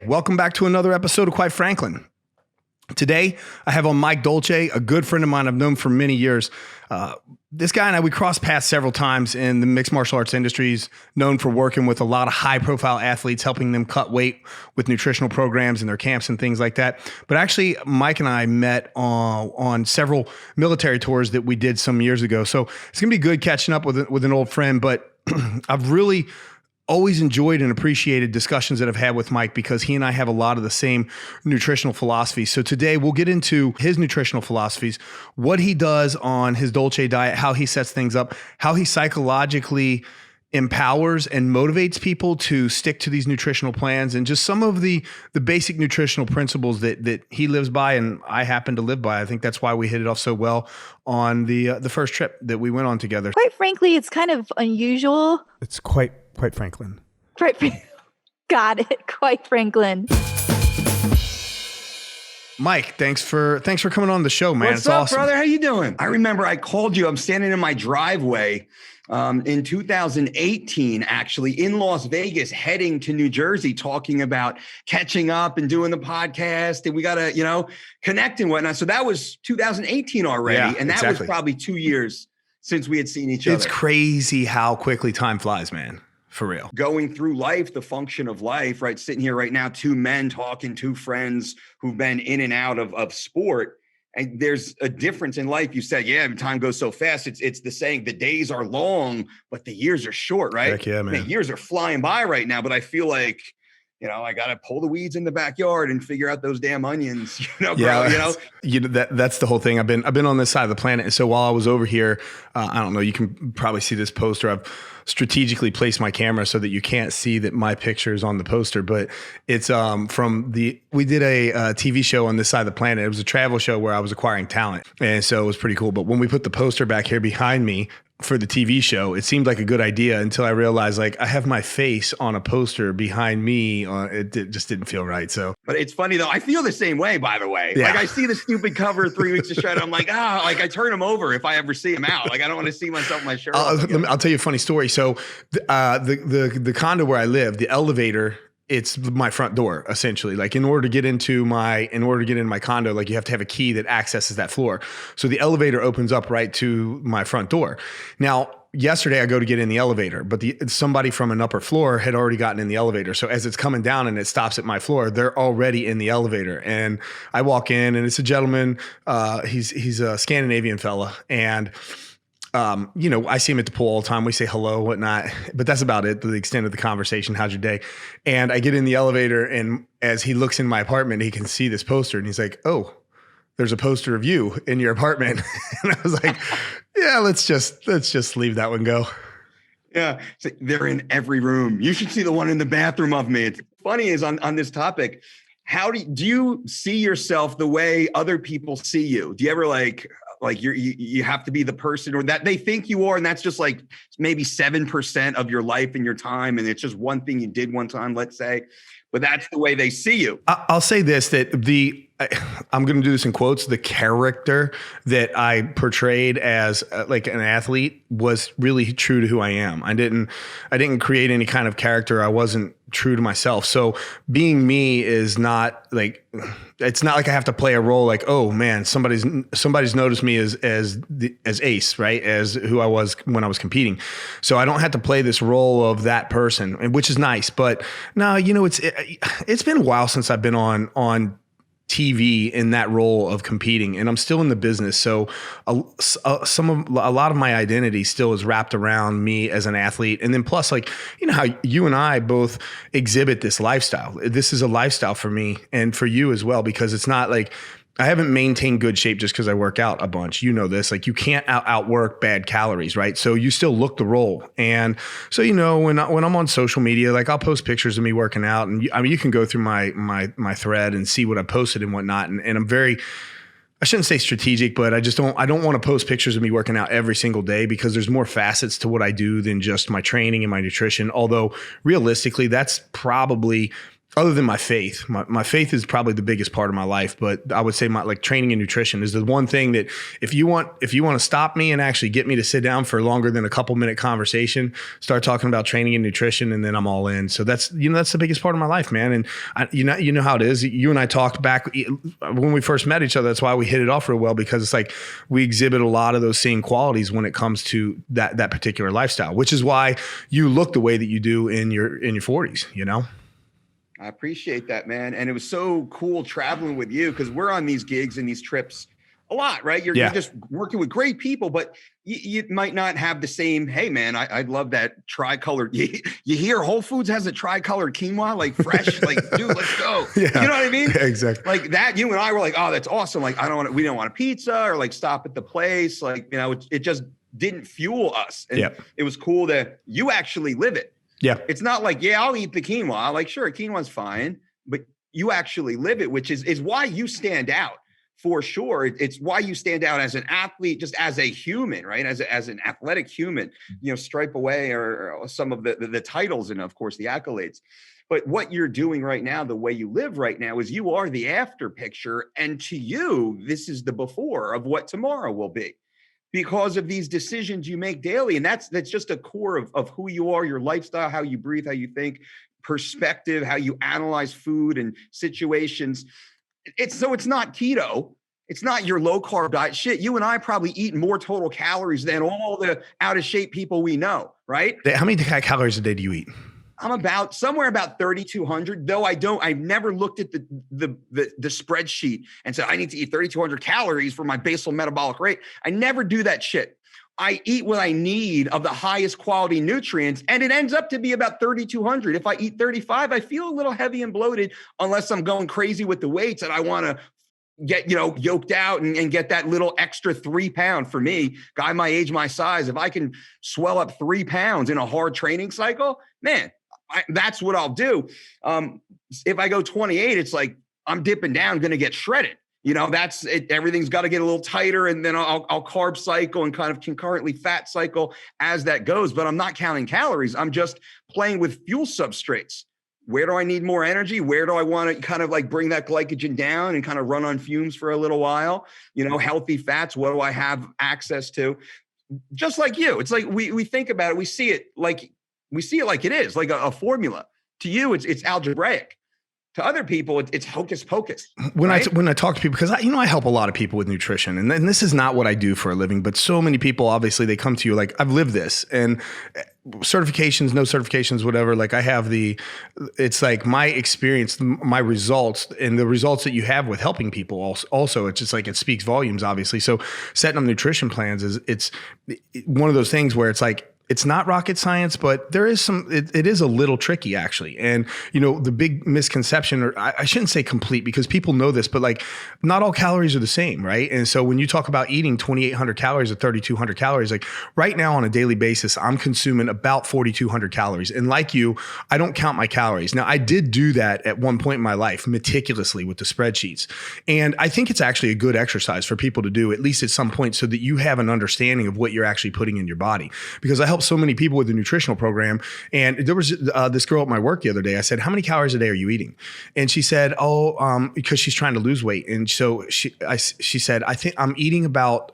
Welcome back to another episode of Quite Franklin. Today, I have on Mike Dolce, a good friend of mine I've known for many years. This guy and I, we crossed paths several times in the mixed martial arts industries, known for working with a lot of high-profile athletes, helping them cut weight with nutritional programs in their camps and things like that. But actually, Mike and I met on several military tours that we did some years ago. So it's going to be good catching up with an old friend, but I've really always enjoyed and appreciated discussions that I've had with Mike because he and I have a lot of the same nutritional philosophies. So today we'll get into his nutritional philosophies, what he does on his Dolce diet, how he sets things up, how he psychologically empowers and motivates people to stick to these nutritional plans, and just some of the basic nutritional principles that he lives by and I happen to live by. I think that's why we hit it off so well on the first trip that we went on together. Quite frankly, it's kind of unusual. It's quite Franklin. Got it. Quite Franklin. Mike, thanks for coming on the show, man. What's it's up, awesome. brother? How you doing? I remember I called you. I'm standing in my driveway in 2018, actually, in Las Vegas, heading to New Jersey, talking about catching up and doing the podcast. And we got to, connect and whatnot. So that was 2018 already. Yeah, and that exactly. was probably 2 years since we had seen each other. It's crazy how quickly time flies, man. For real. Going through life, the function of life, right? Sitting here right now, two men talking, two friends who've been in and out of sport. And there's a difference in life. You said, yeah, time goes so fast. It's the saying, the days are long, but the years are short, right? Heck yeah, man. The years are flying by right now, but I feel like, I got to pull the weeds in the backyard and figure out those damn onions, bro, that's the whole thing. I've been on this side of the planet. And so while I was over here, I don't know, you can probably see this poster. I've strategically placed my camera so that you can't see that my picture is on the poster, but it's we did a TV show on this side of the planet. It was a travel show where I was acquiring talent. And so it was pretty cool. But when we put the poster back here behind me for the TV show, it seemed like a good idea until I realized, like, I have my face on a poster behind me. It just didn't feel right. So, but it's funny though. I feel the same way, by the way. Yeah. Like I see the stupid cover 3 weeks to Shred. I'm like, I turn them over if I ever see them out. Like I don't want to see myself in my shirt. I'll tell you a funny story. So the condo where I live, the elevator, it's my front door essentially. Like in order to get into my condo, like you have to have a key that accesses that floor. So the elevator opens up right to my front door. Now, yesterday I go to get in the elevator, but somebody from an upper floor had already gotten in the elevator. So as it's coming down and it stops at my floor, they're already in the elevator. And I walk in and it's a gentleman. He's a Scandinavian fella. And I see him at the pool all the time. We say hello, whatnot, but that's about it. To the extent of the conversation. How's your day? And I get in the elevator, and as he looks in my apartment, he can see this poster, and he's like, "Oh, there's a poster of you in your apartment." And I was like, "Yeah, let's just leave that one go." Yeah, so they're in every room. You should see the one in the bathroom of me. It's funny is on this topic. How do you see yourself the way other people see you? Do you ever like you have to be the person or that they think you are, and that's just like maybe 7% of your life and your time, and it's just one thing you did one time, let's say, but that's the way they see you. I'll say this, that I'm going to do this in quotes, the character that I portrayed as like an athlete was really true to who I am. I didn't create any kind of character. I wasn't true to myself. So being me is not like, it's not like I have to play a role like, oh man, somebody's noticed me as Ace, right? As who I was when I was competing. So I don't have to play this role of that person, which is nice. But no, it's been a while since I've been on TV in that role of competing, and I'm still in the business. So a lot of my identity still is wrapped around me as an athlete. And then plus, like, how you and I both exhibit this lifestyle. This is a lifestyle for me and for you as well, because it's not like I haven't maintained good shape just because I work out a bunch. You know this, like you can't outwork bad calories, right? So you still look the role. And so, when I'm on social media, like I'll post pictures of me working out, and you can go through my thread and see what I posted and whatnot. And I'm very, I shouldn't say strategic, but I don't want to post pictures of me working out every single day, because there's more facets to what I do than just my training and my nutrition. Although realistically, that's probably Other than my faith, my faith is probably the biggest part of my life, but I would say my like training and nutrition is the one thing that if you want to stop me and actually get me to sit down for longer than a couple minute conversation, start talking about training and nutrition, and then I'm all in. So that's the biggest part of my life, man. And you know how it is. You and I talked back when we first met each other. That's why we hit it off real well, because it's like we exhibit a lot of those same qualities when it comes to that particular lifestyle, which is why you look the way that you do in your 40s, you know? I appreciate that, man. And it was so cool traveling with you, because we're on these gigs and these trips a lot, right? You're just working with great people, but you might not have the same, hey, man, I love that tricolored. You hear Whole Foods has a tricolored quinoa, like fresh, like, dude, let's go. Yeah. You know what I mean? Yeah, exactly. Like that, you and I were like, oh, that's awesome. Like, we don't want a pizza or like stop at the place. Like, you know, it just didn't fuel us. And it was cool that you actually live it. Yeah. It's not like, I'll eat the quinoa. Like, sure, quinoa's fine, but you actually live it, which is why you stand out for sure. It's why you stand out as an athlete, just as a human, right? As an athletic human, you know, stripe away or some of the titles and of course the accolades. But what you're doing right now, the way you live right now, is you are the after picture. And to you, this is the before of what tomorrow will be, because of these decisions you make daily. And that's just a core of who you are, your lifestyle, how you breathe, how you think, perspective, how you analyze food and situations. It's not keto. It's not your low carb diet. Shit, you and I probably eat more total calories than all the out of shape people we know, right? How many calories a day do you eat? I'm somewhere about 3,200, though I've never looked at the spreadsheet and said, I need to eat 3,200 calories for my basal metabolic rate. I never do that shit. I eat what I need of the highest quality nutrients, and it ends up to be about 3,200. If I eat 35, I feel a little heavy and bloated, unless I'm going crazy with the weights and I want to get, yoked out and get that little extra 3 pound. For me, guy my age, my size, if I can swell up 3 pounds in a hard training cycle, man, that's what I'll do. If I go 28, it's like I'm dipping down, going to get shredded. That's it. Everything's got to get a little tighter, and then I'll carb cycle and kind of concurrently fat cycle as that goes. But I'm not counting calories. I'm just playing with fuel substrates. Where do I need more energy? Where do I want to kind of like bring that glycogen down and kind of run on fumes for a little while? Healthy fats. What do I have access to? Just like you, it's like we think about it. We see it like it is, like a formula. To you, it's algebraic. To other people, it's hocus pocus. When I talk to people, because I help a lot of people with nutrition, and this is not what I do for a living, but so many people, obviously, they come to you like, I've lived this, and certifications, no certifications, whatever. Like I have it's like my experience, my results, and the results that you have with helping people. Also, it's just like it speaks volumes, obviously. So setting up nutrition plans it's one of those things where it's like, it's not rocket science, but there is it is a little tricky actually. And, the big misconception, or I shouldn't say complete because people know this, but like not all calories are the same, right? And so when you talk about eating 2,800 calories or 3,200 calories, like right now on a daily basis, I'm consuming about 4,200 calories. And like you, I don't count my calories. Now I did do that at one point in my life meticulously with the spreadsheets. And I think it's actually a good exercise for people to do at least at some point so that you have an understanding of what you're actually putting in your body. Because I help so many people with the nutritional program. And there was this girl at my work the other day. I said, how many calories a day are you eating? And she said, because she's trying to lose weight. And so she said, I think I'm eating about,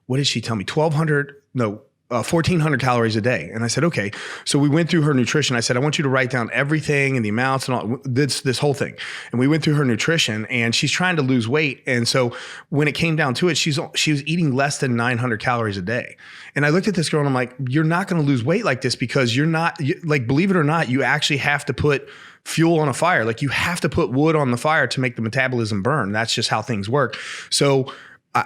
what did she tell me? 1,400 calories a day. And I said, okay. So we went through her nutrition. I said, I want you to write down everything and the amounts and all this whole thing. And we went through her nutrition, and she's trying to lose weight. And so when it came down to it, she was eating less than 900 calories a day. And I looked at this girl and I'm like, you're not going to lose weight like this, because believe it or not, you actually have to put fuel on a fire. Like you have to put wood on the fire to make the metabolism burn. That's just how things work. So I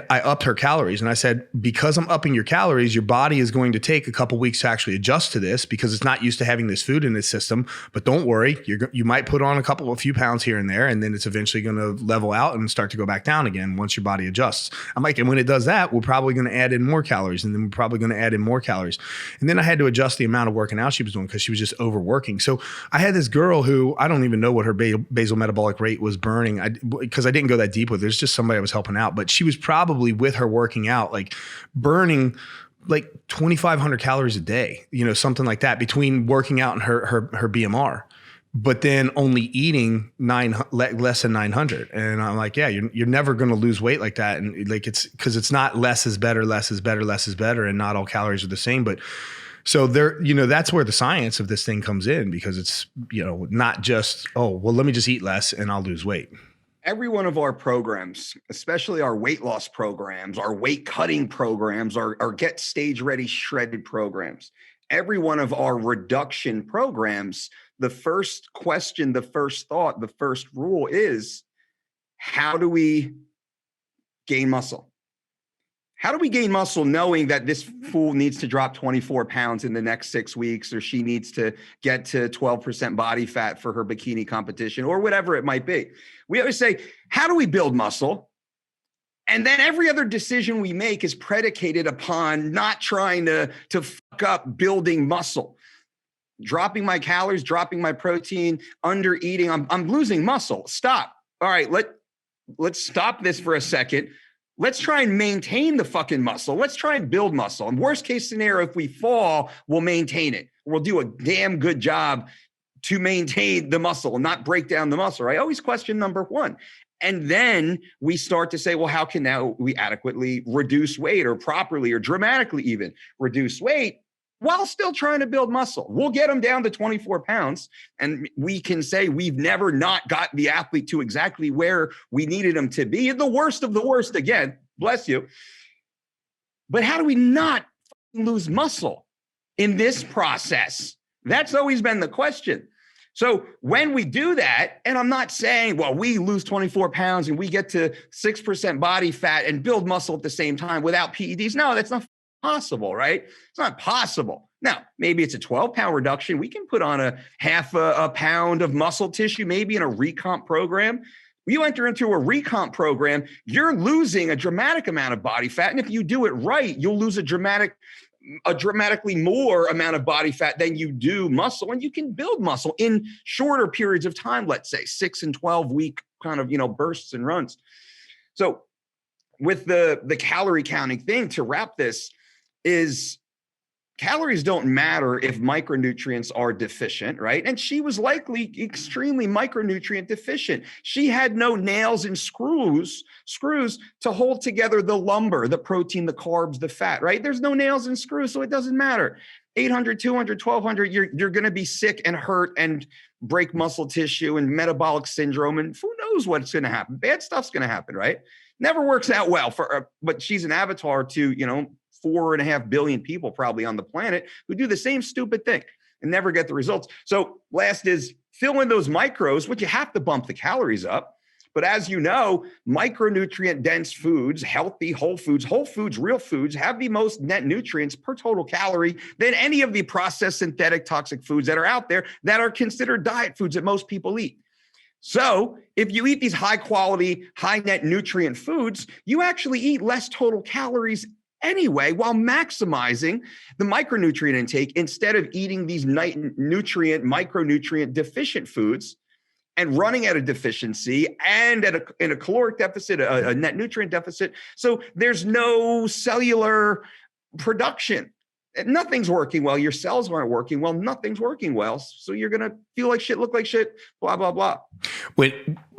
upped her calories, and I said, because I'm upping your calories, your body is going to take a couple weeks to actually adjust to this because it's not used to having this food in its system. But don't worry, you might put on a few pounds here and there, and then it's eventually going to level out and start to go back down again once your body adjusts. I'm like, and when it does that, we're probably going to add in more calories, and then we're probably going to add in more calories. And then I had to adjust the amount of working out she was doing because she was just overworking. So I had this girl who I don't even know what her basal metabolic rate was burning because I didn't go that deep with her. It's just somebody I was helping out, but she was probably with her working out, like burning like 2,500 calories a day, something like that between working out and her BMR. but then only eating less than 900. And I'm like, yeah, you're never going to lose weight like that. And like, it's because it's not less is better, less is better, less is better. And not all calories are the same, but so there, that's where the science of this thing comes in, because it's, not just, oh, well, let me just eat less and I'll lose weight. Every one of our programs, especially our weight loss programs, our weight cutting programs, our get stage ready shredded programs, every one of our reduction programs, the first question, the first thought, the first rule is, how do we gain muscle? How do we gain muscle knowing that this fool needs to drop 24 pounds in the next 6 weeks, or she needs to get to 12% body fat for her bikini competition, or whatever it might be? We always say, how do we build muscle? And then every other decision we make is predicated upon not trying to fuck up building muscle. Dropping my calories, dropping my protein, under eating, I'm losing muscle. Stop. All right, let's stop this for a second. Let's try and maintain the fucking muscle. Let's try and build muscle. And worst case scenario, if we fall, we'll maintain it. We'll do a damn good job to maintain the muscle and not break down the muscle. I always question number one. And then we start to say, well, how can now we adequately reduce weight, or properly or dramatically even reduce weight while still trying to build muscle? We'll get them down to 24 pounds. And we can say we've never not got the athlete to exactly where we needed them to be. The worst of the worst, again, bless you. But how do we not lose muscle in this process? That's always been the question. So when we do that, and I'm not saying, well, we lose 24 pounds and we get to 6% body fat and build muscle at the same time without PEDs. No, that's not possible, right? It's not possible. Now, maybe it's a 12-pound reduction. We can put on a half a pound of muscle tissue, maybe in a recomp program. You enter into a recomp program, you're losing a dramatic amount of body fat. And if you do it right, you'll lose a dramatically more amount of body fat than you do muscle. And you can build muscle in shorter periods of time, let's say 6 and 12 week kind of, bursts and runs. So with the calorie counting thing, to wrap this, is calories don't matter if micronutrients are deficient, right? And she was likely extremely micronutrient deficient. She had no nails and screws to hold together the lumber, the protein, the carbs, the fat, right? There's no nails and screws, so it doesn't matter. 800, 200, 1200, you're going to be sick and hurt and break muscle tissue and metabolic syndrome, and who knows what's going to happen. Bad stuff's going to happen, right? Never works out well for her, but she's an avatar to, 4.5 billion people probably on the planet who do the same stupid thing and never get the results. So last is fill in those micros, which you have to bump the calories up. But as you know, micronutrient dense foods, healthy whole foods, real foods have the most net nutrients per total calorie than any of the processed synthetic toxic foods that are out there that are considered diet foods that most people eat. So if you eat these high quality, high net nutrient foods, you actually eat less total calories anyway, while maximizing the micronutrient intake instead of eating these micronutrient deficient foods and running at a deficiency and in a caloric deficit, a net nutrient deficit. So there's no cellular production. Nothing's working well. Your cells aren't working well. Nothing's working well. So you're going to feel like shit, look like shit, blah, blah, blah.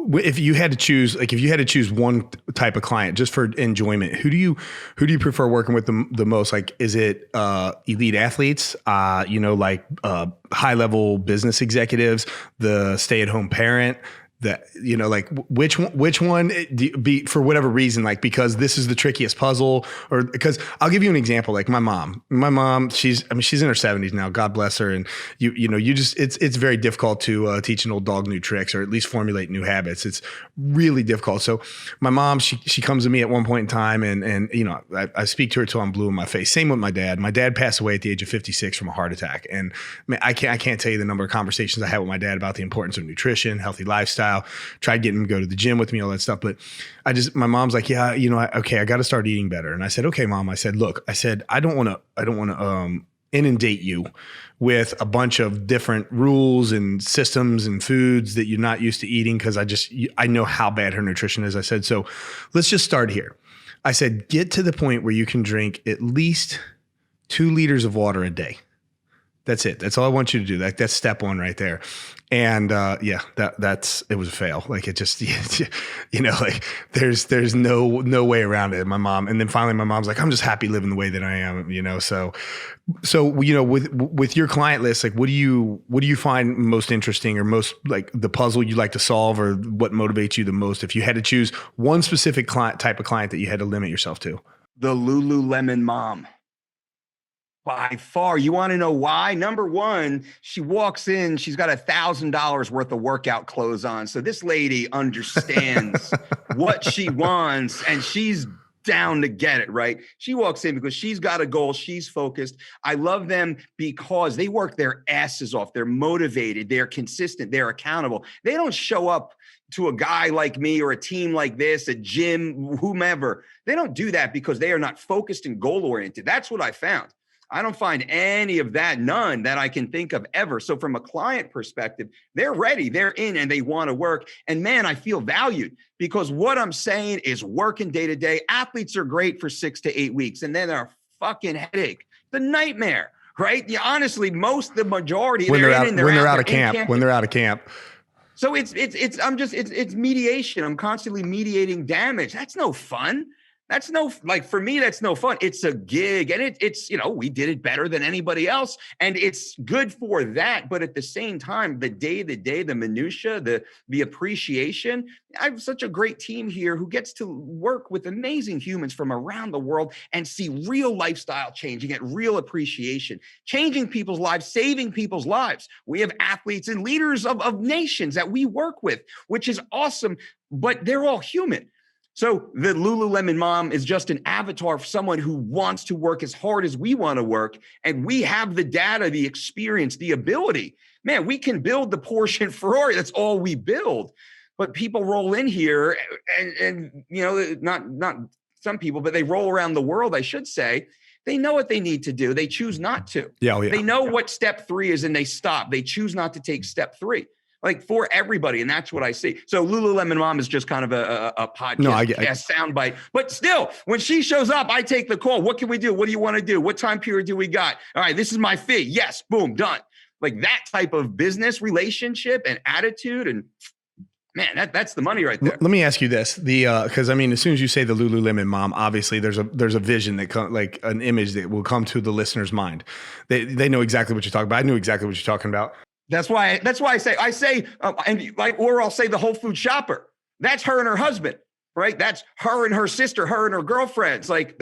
If you had to choose one type of client just for enjoyment, who do you prefer working with the most? Like, is it elite athletes, high level business executives, the stay-at-home parent? That, which one be for whatever reason, like, because this is the trickiest puzzle, or because I'll give you an example. Like my mom, she's in her 70s now, God bless her. And it's very difficult to teach an old dog new tricks, or at least formulate new habits. It's really difficult. So my mom, she comes to me at one point in time and I speak to her till I'm blue in my face. Same with my dad. My dad passed away at the age of 56 from a heart attack. And I can't tell you the number of conversations I had with my dad about the importance of nutrition, healthy lifestyle. Tried getting him to go to the gym with me, all that stuff. But my mom's like, yeah, I got to start eating better. And I said, okay, Mom. I said, look, I don't want to inundate you with a bunch of different rules and systems and foods that you're not used to eating, because I know how bad her nutrition is. I said, so let's just start here. I said, get to the point where you can drink at least 2 liters of water a day. That's it. That's all I want you to do. That's step one right there. And it was a fail. Like it just, like there's no way around it. My mom, and then finally my mom's like, I'm just happy living the way that I am, So with your client list, like what do you find most interesting or most like the puzzle you like to solve, or what motivates you the most if you had to choose one specific type of client that you had to limit yourself to? The Lululemon mom. By far. You want to know why? Number one, she walks in, she's got $1,000 worth of workout clothes on. So this lady understands what she wants, and she's down to get it, right? She walks in because she's got a goal. She's focused. I love them because they work their asses off. They're motivated. They're consistent. They're accountable. They don't show up to a guy like me or a team like this, a gym, whomever. They don't do that because they are not focused and goal oriented. That's what I found. I don't find any of that, none that I can think of ever. So from a client perspective, they're ready, they're in, and they want to work. And man, I feel valued because what I'm saying is working day to day. Athletes are great for 6 to 8 weeks, and then they're a fucking headache, the nightmare, right? Yeah, honestly, the majority when they're out of camp. So it's mediation. I'm constantly mediating damage. That's no fun. For me, that's no fun. It's a gig, and it's we did it better than anybody else, and it's good for that. But at the same time, the day-to-day, the minutia, the appreciation. I have such a great team here who gets to work with amazing humans from around the world and see real lifestyle changing at real appreciation, changing people's lives, saving people's lives. We have athletes and leaders of nations that we work with, which is awesome, but they're all human. So the Lululemon mom is just an avatar for someone who wants to work as hard as we want to work. And we have the data, the experience, the ability. Man, we can build the Porsche and Ferrari. That's all we build. But people roll in here and not some people, but they roll around the world, I should say. They know what they need to do. They choose not to. Yeah. They know what step 3 is and they stop. They choose not to take step 3. Like for everybody. And that's what I see. So Lululemon mom is just kind of a podcast soundbite. But still, when she shows up, I take the call. What can we do? What do you want to do? What time period do we got? All right, this is my fee. Yes, boom, done. Like that type of business relationship and attitude. And man, that's the money right there. Let me ask you this. Because as soon as you say the Lululemon mom, obviously there's a vision that like an image that will come to the listener's mind. They know exactly what you're talking about. I knew exactly what you're talking about. That's why I say, or I'll say the Whole Food shopper. That's her and her husband, right? That's her and her sister, her and her girlfriends. Like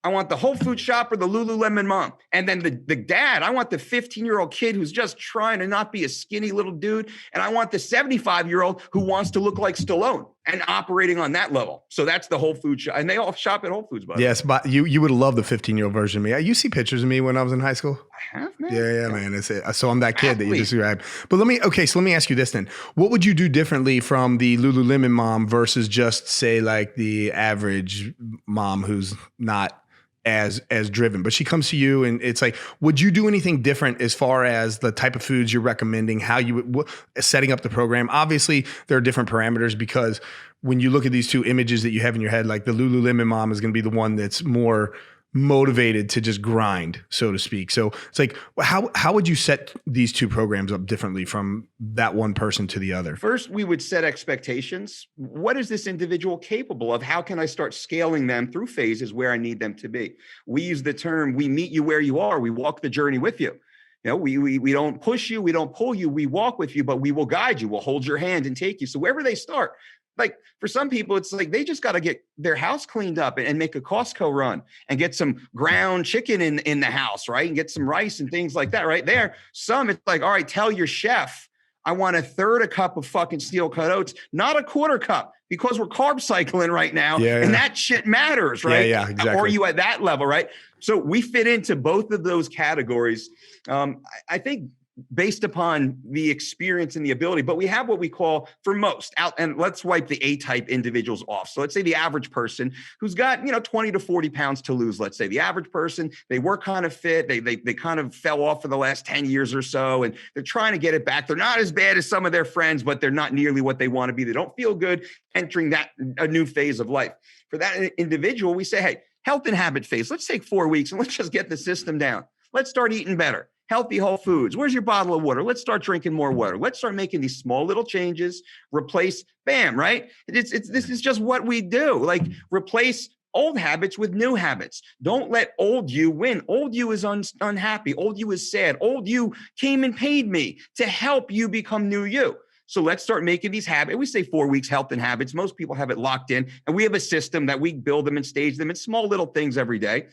I want the Whole Food shopper, the Lululemon mom. And then the dad, I want the 15-year-old kid who's just trying to not be a skinny little dude. And I want the 75-year-old who wants to look like Stallone and operating on that level. So that's the Whole Food shop. And they all shop at Whole Foods, by the way. Yes, but you would love the 15-year-old version of me. You see pictures of me when I was in high school? I have, man. Yeah, man. So I'm that kid that you described. But let me ask you this then. What would you do differently from the Lululemon mom versus just say like the average mom who's not as driven, but she comes to you and it's like, would you do anything different as far as the type of foods you're recommending, how you would setting up the program? Obviously there are different parameters because when you look at these two images that you have in your head, like the Lululemon mom is going to be the one that's more motivated to just grind, so to speak. So it's like, how would you set these two programs up differently from that one person to the other? First, we would set expectations. What is this individual capable of? How can I start scaling them through phases where I need them to be? We use the term, we meet you where you are. We walk the journey with you. We don't push you. We don't pull you. We walk with you, but we will guide you. We'll hold your hand and take you. So wherever they start, like for some people, it's like they just got to get their house cleaned up and make a Costco run and get some ground chicken in the house, right? And get some rice and things like that right there. Some, it's like, all right, tell your chef, I want 1/3 a cup of fucking steel cut oats, not 1/4 cup, because we're carb cycling right now. Yeah. And that shit matters, right? Yeah, exactly. Or are you at that level, right? So we fit into both of those categories. I think based upon the experience and the ability, but we have what we call for most out, and let's wipe the A-type individuals off. So let's say the average person who's got, 20 to 40 pounds to lose. Let's say the average person, they were kind of fit. They kind of fell off for the last 10 years or so, and they're trying to get it back. They're not as bad as some of their friends, but they're not nearly what they want to be. They don't feel good entering a new phase of life. For that individual, we say, hey, health and habit phase, let's take 4 weeks and let's just get the system down. Let's start eating better. healthy whole foods. Where's your bottle of water? Let's start drinking more water. Let's start making these small little changes, replace, bam, right? This is just what we do. Like replace old habits with new habits. Don't let old you win. Old you is unhappy. Old you is sad. Old you came and paid me to help you become new you. So let's start making these habits. We say 4 weeks health and habits. Most people have it locked in, and we have a system that we build them and stage them in small little things every day.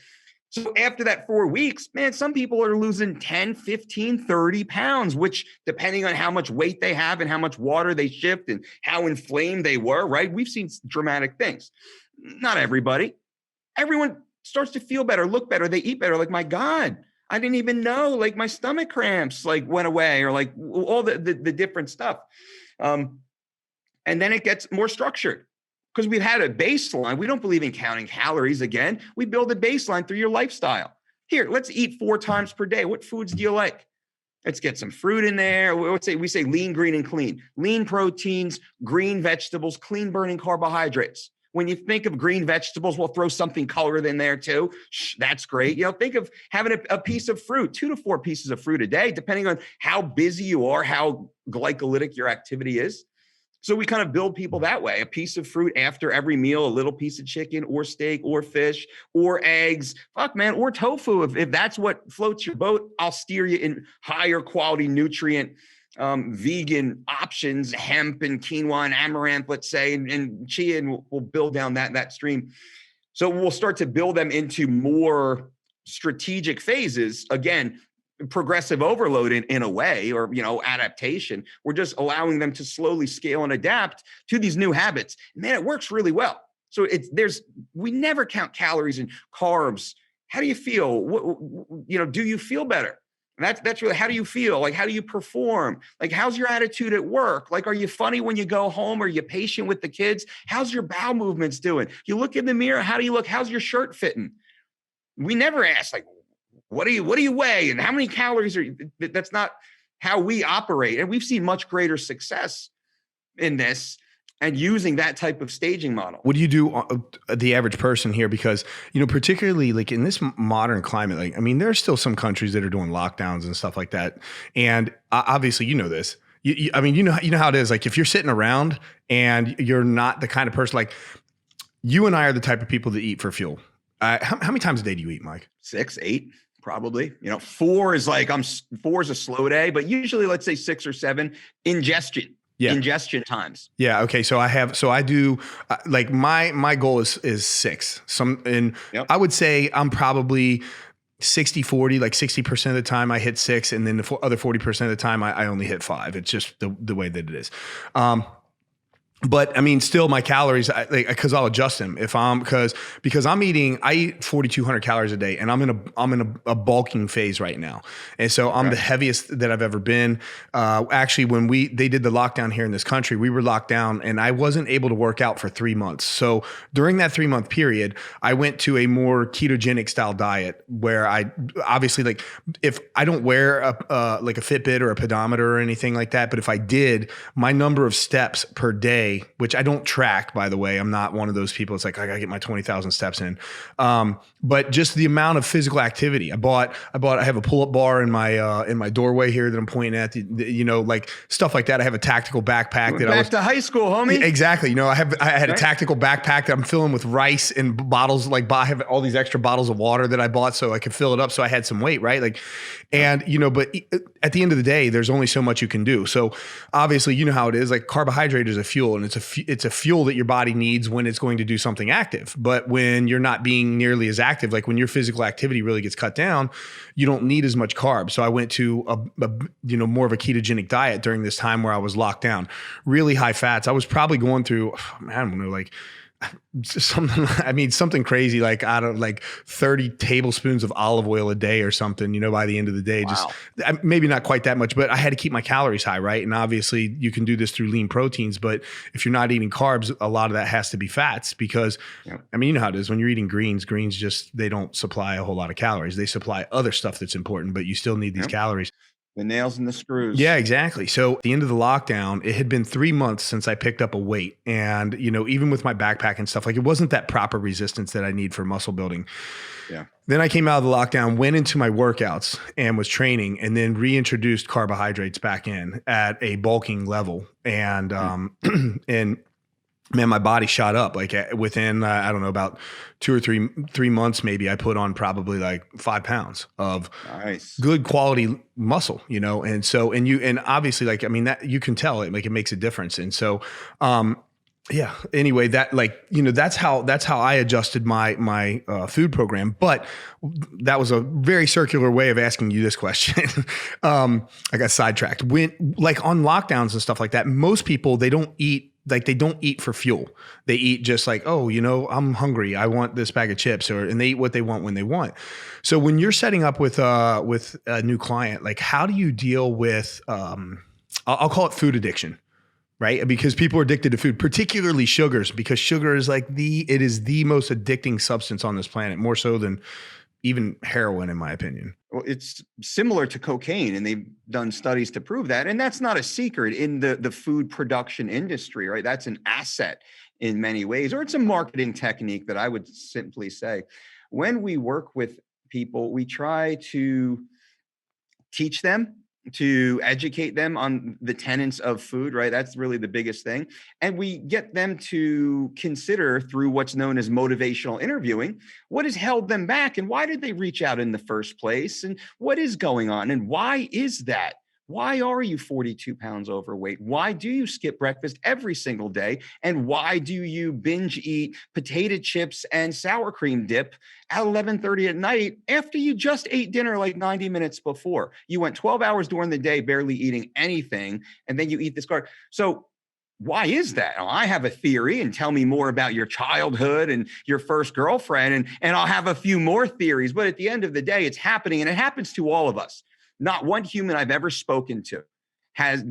So after that 4 weeks, man, some people are losing 10, 15, 30 pounds, which depending on how much weight they have and how much water they shift and how inflamed they were, right? We've seen dramatic things. Not everybody. Everyone starts to feel better, look better. They eat better. Like, my God, I didn't even know, like my stomach cramps like went away, or like all the different stuff. And then it gets more structured because we've had a baseline. We don't believe in counting calories again. We build a baseline through your lifestyle. Here, let's eat 4 times per day. What foods do you like? Let's get some fruit in there. We say lean, green, and clean. Lean proteins, green vegetables, clean burning carbohydrates. When you think of green vegetables, we'll throw something colored in there too. That's great. Think of having a piece of fruit, 2 to 4 pieces of fruit a day, depending on how busy you are, how glycolytic your activity is. So we kind of build people that way. A piece of fruit after every meal, a little piece of chicken or steak or fish or eggs, or tofu. If that's what floats your boat, I'll steer you in higher quality nutrient vegan options, hemp and quinoa and amaranth, let's say, and chia, and we'll build down that stream. So we'll start to build them into more strategic phases. Again, progressive overload in a way, or adaptation. We're just allowing them to slowly scale and adapt to these new habits. Man, it works really well. So we never count calories and carbs. How do you feel? Do you feel better? That's really, how do you feel? Like, how do you perform? Like, how's your attitude at work? Like, are you funny when you go home? Are you patient with the kids? How's your bowel movements doing? You look in the mirror. How do you look? How's your shirt fitting? We never ask, like, what do you weigh? And how many calories are you? That's not how we operate. And we've seen much greater success in this and using that type of staging model. What do you do, the average person here? Because, particularly like in this modern climate, there are still some countries that are doing lockdowns and stuff like that. And obviously, this, you know how it is. Like, if you're sitting around and you're not the kind of person, like you and I are the type of people that eat for fuel. How many times a day do you eat, Mike? 6, 8. Probably, 4 is like, 4 is a slow day, but usually let's say 6 or 7 ingestion times. Yeah. Okay. So I do like my goal is 6. I would say I'm probably 60-40, like 60% of the time I hit 6. And then the other 40% of the time I only hit 5. It's just the way that it is. But still my calories, because I'll adjust them because I eat 4,200 calories a day, and I'm in a bulking phase right now. And so I'm the heaviest that I've ever been. Actually, when they did the lockdown here in this country, we were locked down and I wasn't able to work out for 3 months. So during that 3-month period, I went to a more ketogenic style diet where I obviously, like, if I don't wear a Fitbit or a pedometer or anything like that, but if I did, my number of steps per day, which I don't track, by the way. I'm not one of those people. It's like, I gotta get my 20,000 steps in. But just the amount of physical activity. I have a pull-up bar in my doorway here that I'm pointing at, like stuff like that. I have a tactical backpack back to high school, homie. Exactly. I had a tactical backpack that I'm filling with rice and bottles. Like, I have all these extra bottles of water that I bought so I could fill it up. So I had some weight, right? Like, and but at the end of the day, there's only so much you can do. So obviously, you know how it is. Like, carbohydrate is a fuel, and it's a fuel that your body needs when it's going to do something active. But when you're not being nearly as active, like when your physical activity really gets cut down, you don't need as much carbs. So I went to a more of a ketogenic diet during this time where I was locked down. Really high fats. I was probably going through, I don't know, like something crazy, like out of like 30 tablespoons of olive oil a day or something, by the end of the day. Wow. Just maybe not quite that much, but I had to keep my calories high, right? And obviously you can do this through lean proteins, but if you're not eating carbs, a lot of that has to be fats because, you know how it is when you're eating greens just, they don't supply a whole lot of calories. They supply other stuff that's important, but you still need these calories. The nails and the screws. Yeah, exactly. So at the end of the lockdown, it had been 3 months since I picked up a weight. And, even with my backpack and stuff, like it wasn't that proper resistance that I need for muscle building. Yeah. Then I came out of the lockdown, went into my workouts and was training, and then reintroduced carbohydrates back in at a bulking level. And, and man, my body shot up like within, I don't know, about 2 or 3 months, maybe I put on probably like 5 pounds of good quality muscle, And so, and obviously like, I mean that you can tell it, like it makes a difference. And so, yeah, anyway, that like, that's how I adjusted my food program. But that was a very circular way of asking you this question. I got sidetracked. When like on lockdowns and stuff like that, most people, they don't eat for fuel. They eat just like, oh, I'm hungry. I want this bag of chips, and they eat what they want when they want. So when you're setting up with a new client, like how do you deal with, I'll call it food addiction, right? Because people are addicted to food, particularly sugars, because sugar is it is the most addicting substance on this planet, more so than even heroin, in my opinion. Well, it's similar to cocaine, and they've done studies to prove that. And that's not a secret in the food production industry, right? That's an asset in many ways, or it's a marketing technique that I would simply say. When we work with people, we try to teach them, to educate them on the tenets of food, right? That's really the biggest thing. And we get them to consider through what's known as motivational interviewing, what has held them back and why did they reach out in the first place and what is going on and why is that? Why are you 42 pounds overweight? Why do you skip breakfast every single day? And why do you binge eat potato chips and sour cream dip at 11:30 at night after you just ate dinner like 90 minutes before? You went 12 hours during the day, barely eating anything, and then you eat this carb. So why is that? Now, I have a theory, and tell me more about your childhood and your first girlfriend, and I'll have a few more theories. But at the end of the day, it's happening, and it happens to all of us. Not one human I've ever spoken to has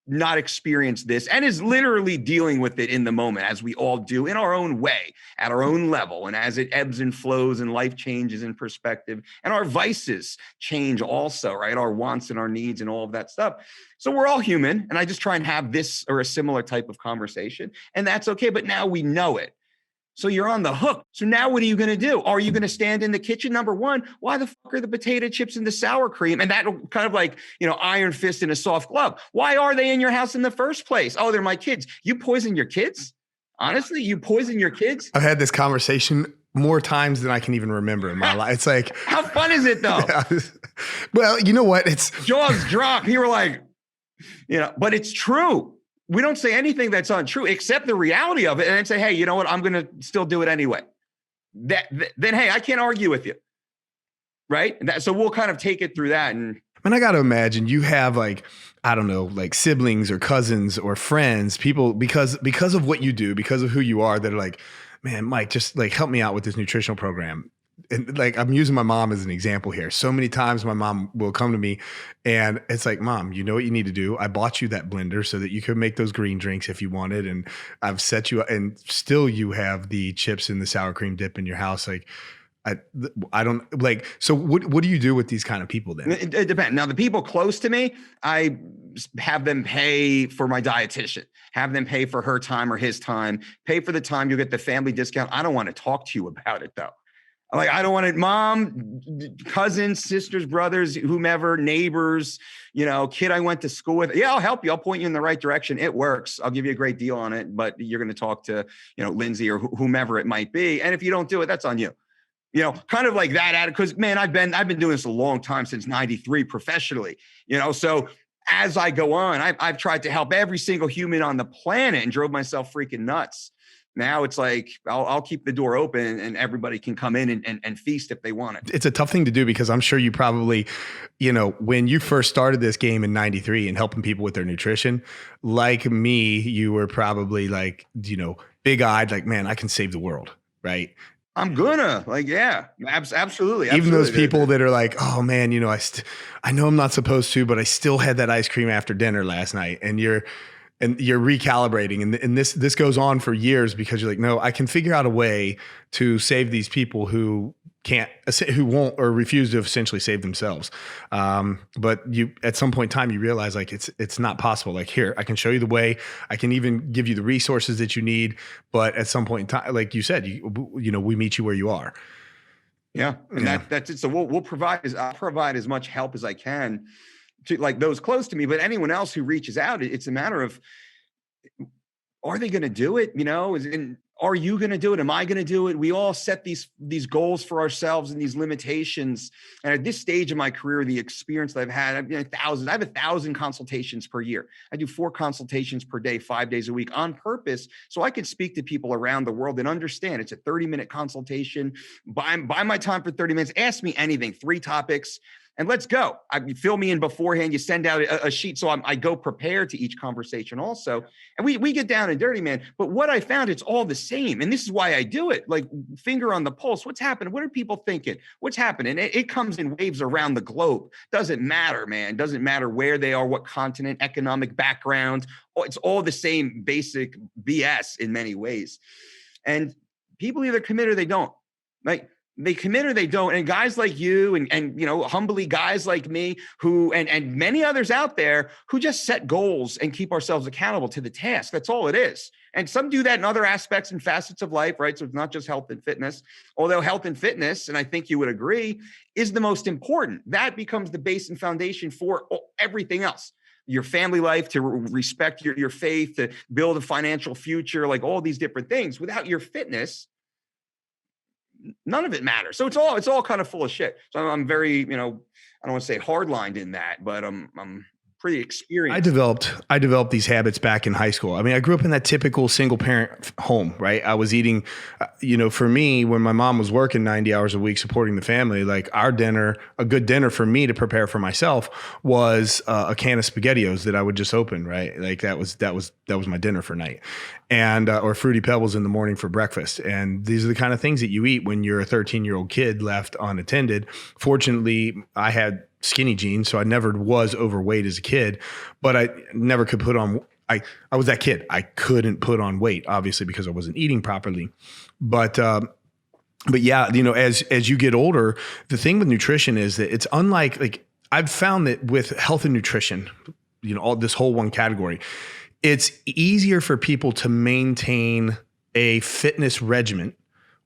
not experienced this and is literally dealing with it in the moment, as we all do in our own way, at our own level, and as it ebbs and flows and life changes in perspective and our vices change also, right? Our wants and our needs and all of that stuff. So we're all human, and I just try and have this or a similar type of conversation, and that's okay. But now we know it. So you're on the hook. So now what are you going to do? Are you going to stand in the kitchen? Number one, why the fuck are the potato chips and the sour cream? And that kind of like, iron fist in a soft glove. Why are they in your house in the first place? Oh, they're my kids. You poison your kids? Honestly, you poison your kids? I've had this conversation more times than I can even remember in my life. It's like, how fun is it though? Well, you know what? It's jaws drop. You were like, but it's true. We don't say anything that's untrue, except the reality of it, and then say, hey, you know what? I'm going to still do it anyway. Then, hey, I can't argue with you. Right. So we'll kind of take it through that. And I got to imagine you have like, I don't know, like siblings or cousins or friends, people, because of what you do, because of who you are, that are like, man, Mike, just like help me out with this nutritional program. And like, I'm using my mom as an example here. So many times my mom will come to me and it's like, Mom, you know what you need to do? I bought you that blender so that you could make those green drinks if you wanted. And I've set you up, and still you have the chips and the sour cream dip in your house. Like, I don't like, so what do you do with these kind of people then? It depends. Now, the people close to me, I have them pay for my dietitian, have them pay for her time or his time, pay for the time. You'll get the family discount. I don't want to talk to you about it though. Like, I don't want it. Mom, cousins, sisters, brothers, whomever, neighbors, kid I went to school with. Yeah, I'll help you. I'll point you in the right direction. It works. I'll give you a great deal on it, but you're going to talk to, Lindsay or whomever it might be. And if you don't do it, that's on you. Kind of like that attitude. Because man, I've been doing this a long time, since '93 professionally. So as I go on, I've tried to help every single human on the planet and drove myself freaking nuts. Now it's like, I'll keep the door open and everybody can come in and feast if they want it. It's a tough thing to do, because I'm sure you probably, when you first started this game in '93 and helping people with their nutrition, like me, you were probably like, big eyed, like, man, I can save the world. Right. I'm gonna yeah, absolutely. Even those people that are like, oh man, I know I'm not supposed to, but I still had that ice cream after dinner last night. And and you're recalibrating. And this goes on for years because you're like, no, I can figure out a way to save these people who won't or refuse to essentially save themselves. But you, at some point in time, you realize like it's not possible. Like, here, I can show you the way. I can even give you the resources that you need. But at some point in time, like you said, we meet you where you are. Yeah. And that's it. So I'll provide as much help as I can to like those close to me, but anyone else who reaches out, it's a matter of, are they going to do it? Are you going to do it? Am I going to do it? We all set these goals for ourselves and these limitations. And at this stage of my career, the experience that I've had, I have 1,000 consultations per year. I do 4 consultations per day, 5 days a week on purpose. So I can speak to people around the world and understand it's a 30-minute consultation. Buy my time for 30 minutes. Ask me anything, 3 topics. And let's go. You fill me in beforehand. You send out a sheet. So I go prepared to each conversation also. And we get down and dirty, man. But what I found, it's all the same. And this is why I do it. Like, finger on the pulse. What's happening? What are people thinking? What's happening? It comes in waves around the globe. Doesn't matter, man. Doesn't matter where they are, what continent, economic background. It's all the same basic BS in many ways. And people either commit or they don't. Like, they commit or they don't. And guys like you and humbly guys like me who and many others out there who just set goals and keep ourselves accountable to the task. That's all it is. And some do that in other aspects and facets of life, right? So it's not just health and fitness, although health and fitness, and I think you would agree, is the most important. That becomes the base and foundation for everything else. Your family life, to respect your faith, to build a financial future, like all these different things. Without your fitness, none of it matters. So it's all kind of full of shit. So I'm very, I don't want to say hardlined in that, but I'm pretty experienced. I developed these habits back in high school. I mean, I grew up in that typical single parent home, right? I was eating, for me, when my mom was working 90 hours a week supporting the family, like our dinner, a good dinner for me to prepare for myself was a can of SpaghettiOs that I would just open, right? Like that was my dinner for night. And, or Fruity Pebbles in the morning for breakfast. And these are the kind of things that you eat when you're a 13-year-old kid left unattended. Fortunately, I had skinny jeans, so I never was overweight as a kid, but I never could put on, I was that kid. I couldn't put on weight, obviously, because I wasn't eating properly. But yeah, as you get older, the thing with nutrition is that it's unlike, like, I've found that with health and nutrition, all this whole one category, it's easier for people to maintain a fitness regimen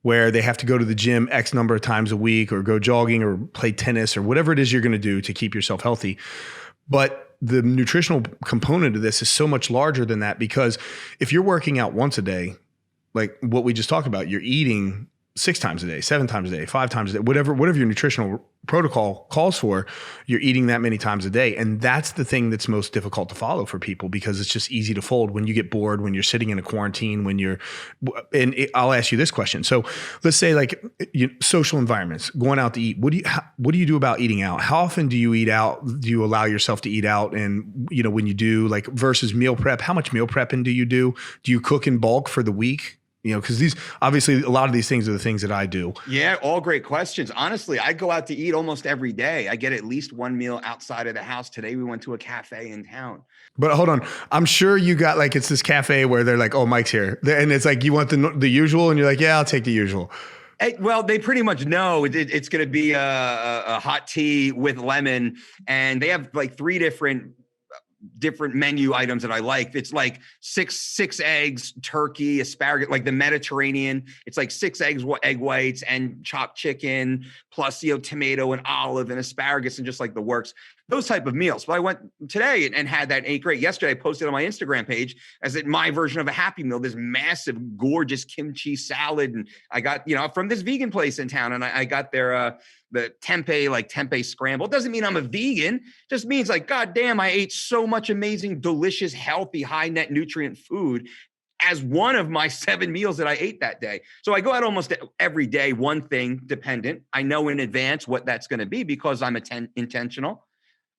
where they have to go to the gym X number of times a week or go jogging or play tennis or whatever it is you're going to do to keep yourself healthy. But the nutritional component of this is so much larger than that, because if you're working out once a day, like what we just talked about, you're eating 6 times a day, 7 times a day, 5 times a day, whatever your nutritional protocol calls for, you're eating that many times a day. And that's the thing that's most difficult to follow for people, because it's just easy to fold when you get bored, when you're sitting in a quarantine, I'll ask you this question. So let's say like social environments, going out to eat. What do you do about eating out? How often do you eat out? Do you allow yourself to eat out? And when you do, like, versus meal prep, how much meal prepping do you do? Do you cook in bulk for the week? Because these, obviously, a lot of these things are the things that I do. Yeah, all great questions. Honestly, I go out to eat almost every day. I get at least one meal outside of the house. Today, we went to a cafe in town. But hold on. I'm sure you got, like, it's this cafe where they're like, oh, Mike's here. And it's like, you want the usual? And you're like, yeah, I'll take the usual. Well, they pretty much know it's going to be a hot tea with lemon. And they have like 3 different menu items that I like. It's like six eggs, turkey, asparagus, like the Mediterranean. It's like 6 egg whites and chopped chicken, plus, tomato and olive and asparagus and just like the works, those type of meals. But I went today and had that, and ate great. Yesterday, I posted on my Instagram page as my version of a Happy Meal, this massive, gorgeous kimchi salad. And I got, from this vegan place in town, and I got their, the tempeh scramble. It doesn't mean I'm a vegan. Just means like, God damn, I ate so much amazing, delicious, healthy, high net nutrient food as one of my 7 meals that I ate that day. So I go out almost every day, one thing dependent. I know in advance what that's going to be because I'm intentional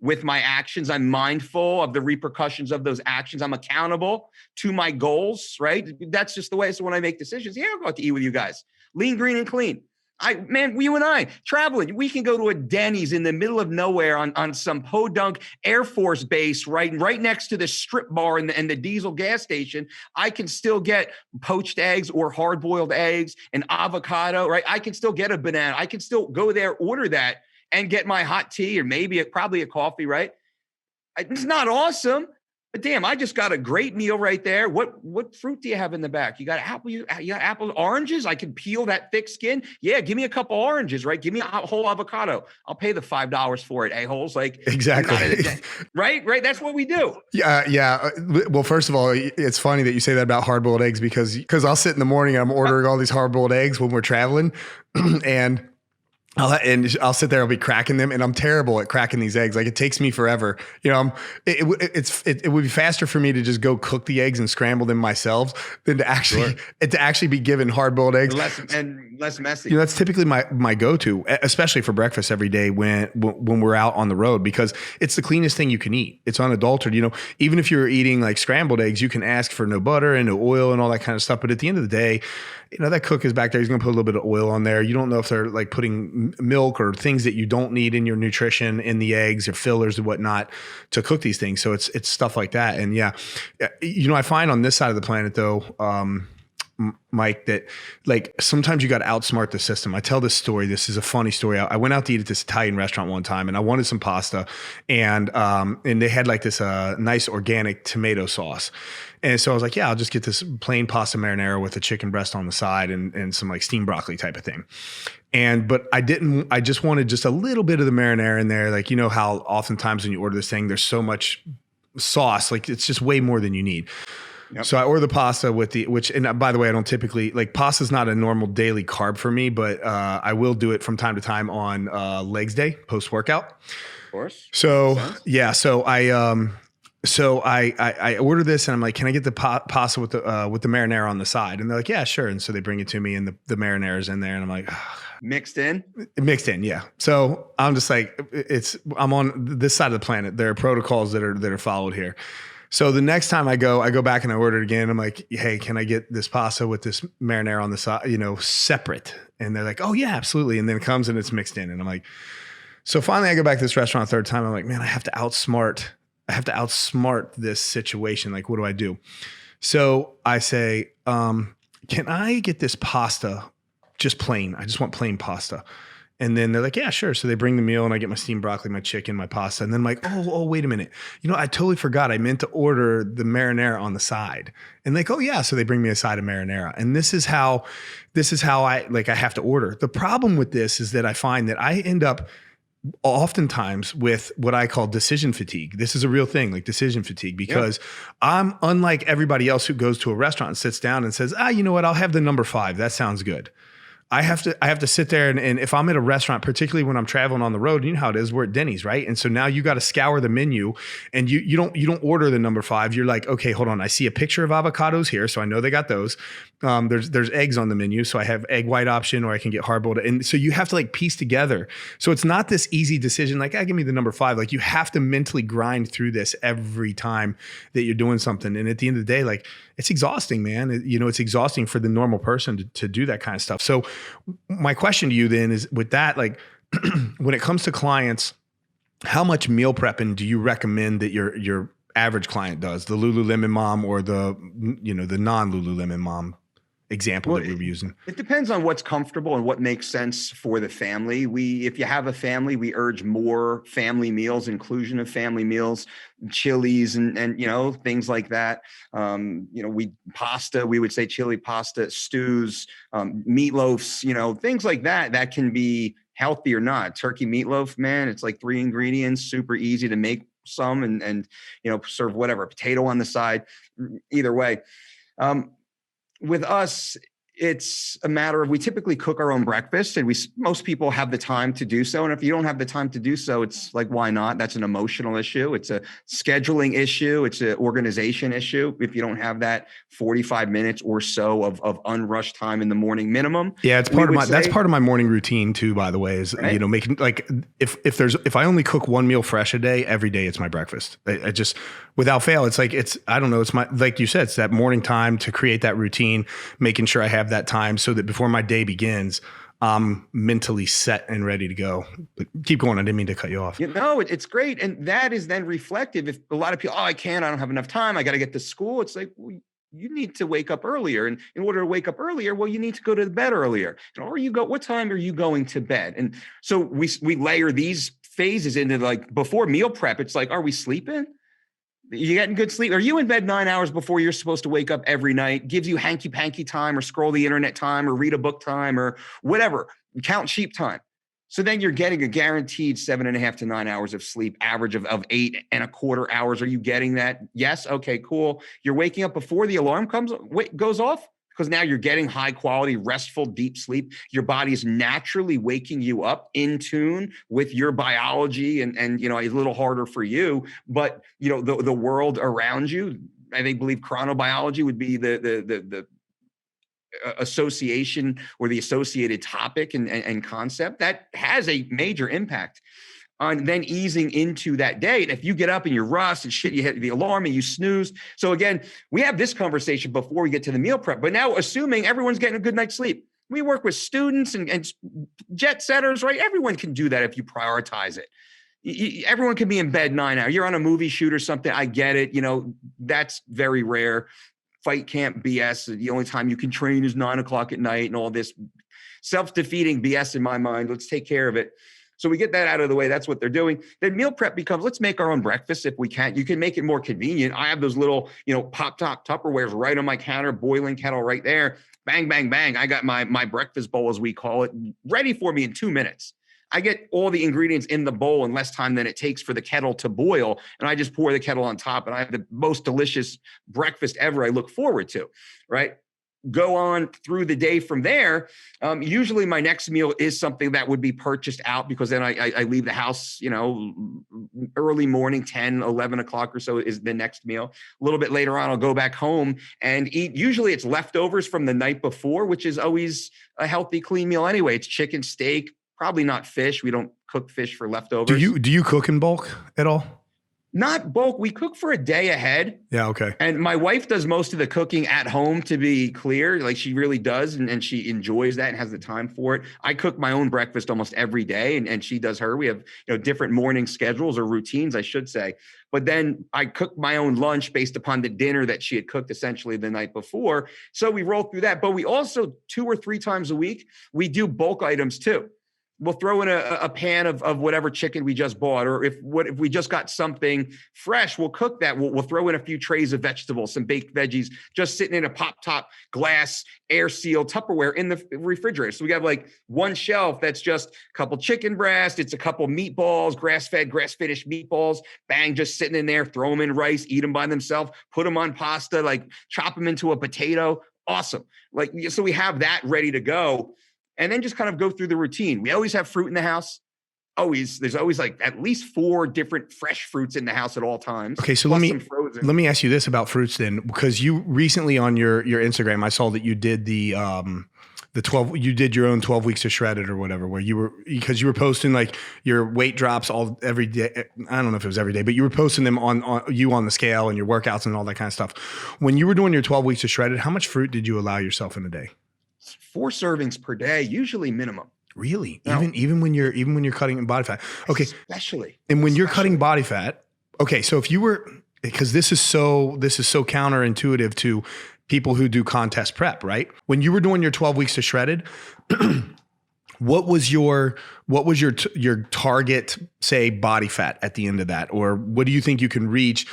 with my actions. I'm mindful of the repercussions of those actions. I'm accountable to my goals, right? That's just the way. So when I make decisions, I'll go out to eat with you guys. Lean, green, and clean. Man, you and I traveling, we can go to a Denny's in the middle of nowhere on some podunk Air Force base, right next to the strip bar and the diesel gas station. I can still get poached eggs or hard-boiled eggs, an avocado, right? I can still get a banana. I can still go there, order that, and get my hot tea or probably a coffee, right? It's not awesome. But damn, I just got a great meal right there. What fruit do you have in the back? You got apple, you got apples, oranges? I can peel that thick skin. Yeah, give me a couple oranges, right? Give me a whole avocado. I'll pay the $5 for it, a-holes. Like exactly. Right? That's what we do. Yeah. Well, first of all, it's funny that you say that about hard-boiled eggs because I'll sit in the morning and I'm ordering all these hard-boiled eggs when we're traveling and I'll sit there, I'll be cracking them, and I'm terrible at cracking these eggs. Like, it takes me forever. You know, it would be faster for me to just go cook the eggs and scramble them myself than to actually be given hard-boiled eggs. Less messy. You know, that's typically my go-to, especially for breakfast every day when we're out on the road, because it's the cleanest thing you can eat. It's unadulterated. You know, even if you're eating like scrambled eggs, you can ask for no butter and no oil and all that kind of stuff. But at the end of the day, you know, that cook is back there. He's going to put a little bit of oil on there. You don't know if they're like putting milk or things that you don't need in your nutrition in the eggs or fillers and whatnot to cook these things. So it's stuff like that. And yeah, you know, I find on this side of the planet though, Mike, that like sometimes you got to outsmart the system. I tell this story. This is a funny story. I went out to eat at this Italian restaurant one time and I wanted some pasta and they had like this nice organic tomato sauce. And so I was like, yeah, I'll just get this plain pasta marinara with a chicken breast on the side and some like steamed broccoli type of thing. But I just wanted just a little bit of the marinara in there. Like, you know how oftentimes when you order this thing, there's so much sauce, like it's just way more than you need. Yep. So I order the pasta and by the way, I don't typically like pasta's not a normal daily carb for me, but I will do it from time to time on legs day post workout. Of course. So yeah, so I order this and I'm like, can I get the pasta with the marinara on the side? And they're like, yeah, sure. And so they bring it to me and the marinara's in there and I'm like, oh. Mixed in, yeah. So I'm just like, I'm on this side of the planet. There are protocols that are followed here. So the next time I go back and I order it again. I'm like, hey, can I get this pasta with this marinara on the side, you know, separate? And they're like, oh yeah, absolutely. And then it comes and it's mixed in. And I'm like, so finally I go back to this restaurant a third time. I'm like, man, I have to outsmart this situation. Like, what do I do? So I say, can I get this pasta just plain? I just want plain pasta. And then they're like, yeah, sure. So they bring the meal and I get my steamed broccoli, my chicken, my pasta. And then I'm like, oh, wait a minute. You know, I totally forgot. I meant to order the marinara on the side. And like, oh yeah. So they bring me a side of marinara. And this is how I have to order. The problem with this is that I find that I end up oftentimes with what I call decision fatigue. This is a real thing, like decision fatigue, because I'm unlike everybody else who goes to a restaurant and sits down and says, you know what? I'll have the number 5. That sounds good. I have to sit there and if I'm at a restaurant, particularly when I'm traveling on the road, you know how it is, we're at Denny's, right? And so now you got to scour the menu and you don't order the number 5. You're like, okay, hold on. I see a picture of avocados here. So I know they got those. There's eggs on the menu. So I have egg white option or I can get hard boiled. And so you have to like piece together. So it's not this easy decision. Like, give me the number 5. Like you have to mentally grind through this every time that you're doing something. And at the end of the day, like it's exhausting, man. It's exhausting for the normal person to do that kind of stuff. So my question to you then is with that, like when it comes to clients, how much meal prepping do you recommend that your average client does? The Lululemon mom or the non Lululemon mom example that we were using? It depends on what's comfortable and what makes sense for the family. If you have a family, we urge more family meals, inclusion of family meals, chilies and things like that. We would say chili pasta, stews, meatloafs, things like that can be healthy or not. Turkey meatloaf, man, it's like 3 ingredients, super easy to make some and serve whatever, potato on the side, either way. With us, it's a matter of we typically cook our own breakfast and most people have the time to do so. And if you don't have the time to do so, it's like, why not? That's an emotional issue. It's a scheduling issue. It's an organization issue. If you don't have that 45 minutes or so of unrushed time in the morning minminimum. Yeah. That's part of my morning routine too, by the way, is, right? Making like, if I only cook one meal fresh a day, every day it's my breakfast. I just, without fail, it's like, I don't know. It's my, like you said, it's that morning time to create that routine, making sure I have that time so that before my day begins, I'm mentally set and ready to go. But keep going. I didn't mean to cut you off. It's great. And that is then reflective. If a lot of people, I don't have enough time. I got to get to school. It's like, well, you need to wake up earlier. And in order to wake up earlier, well, you need to go to bed earlier. What time are you going to bed? And so we layer these phases into, like, before meal prep. It's like, are we sleeping? You getting good sleep? Are you in bed 9 hours before you're supposed to wake up every night? Gives you hanky panky time, or scroll the internet time, or read a book time, or whatever, count sheep time. So then you're getting a guaranteed 7.5 to 9 hours of sleep, average of 8.25 hours. Are you getting that? Yes. Okay, cool. You're waking up before the alarm goes off, because now you're getting high quality, restful, deep sleep. Your body is naturally waking you up in tune with your biology, and it's a little harder for you, but the world around you. I believe chronobiology would be the association, or the associated topic and concept that has a major impact on then easing into that day. And if you get up and you're rushed and shit, you hit the alarm and you snooze. So again, we have this conversation before we get to the meal prep, but now assuming everyone's getting a good night's sleep. We work with students and jet setters, right? Everyone can do that if you prioritize it. Everyone can be in bed 9 hours. You're on a movie shoot or something. I get it. That's very rare. Fight camp BS. The only time you can train is 9 o'clock at night, and all this self-defeating BS in my mind. Let's take care of it. So we get that out of the way. That's what they're doing. Then meal prep becomes, let's make our own breakfast if we can. You can make it more convenient. I have those little, pop top Tupperwares right on my counter, boiling kettle right there. Bang, bang, bang. I got my breakfast bowl, as we call it, ready for me in 2 minutes. I get all the ingredients in the bowl in less time than it takes for the kettle to boil. And I just pour the kettle on top, and I have the most delicious breakfast ever I look forward to, right? Go on through the day from there. Usually my next meal is something that would be purchased out, because then I leave the house, early morning, 10, 11 o'clock or so is the next meal. A little bit later on, I'll go back home and eat. Usually it's leftovers from the night before, which is always a healthy, clean meal anyway. It's chicken, steak, probably not fish. We don't cook fish for leftovers. Do you cook in bulk at all? Not bulk. We cook for a day ahead. Yeah. Okay. And my wife does most of the cooking at home, to be clear. Like, she really does. And she enjoys that and has the time for it. I cook my own breakfast almost every day, and she does her. We have, different morning schedules, or routines, I should say. But then I cook my own lunch based upon the dinner that she had cooked essentially the night before. So we roll through that. But we also, 2 or 3 times a week, we do bulk items too. We'll throw in a pan of whatever chicken we just bought, or if we just got something fresh, we'll cook that. We'll throw in a few trays of vegetables, some baked veggies, just sitting in a pop top glass air sealed Tupperware in the refrigerator. So we got like one shelf that's just a couple chicken breasts, it's a couple meatballs, grass-fed, grass-finished meatballs, bang, just sitting in there. Throw them in rice, eat them by themselves, put them on pasta, like chop them into a potato. Awesome. Like, so we have that ready to go. And then just kind of go through the routine. We always have fruit in the house. There's always like at least 4 different fresh fruits in the house at all times. Okay, so let me ask you this about fruits then, because you recently on your Instagram, I saw that you did the 12. You did your own 12 weeks of shredded or whatever, where you were posting like your weight drops every day. I don't know if it was every day, but you were posting them on the scale and your workouts and all that kind of stuff. When you were doing your 12 weeks of shredded, how much fruit did you allow yourself in a day? 4 servings per day, usually minimum. Really? No. Even when you're cutting body fat. Okay. Especially. And when you're cutting body fat, okay, so if you were, because this is so counterintuitive to people who do contest prep, right? When you were doing your 12 weeks of shredded, what was your target, say, body fat at the end of that? Or what do you think you can reach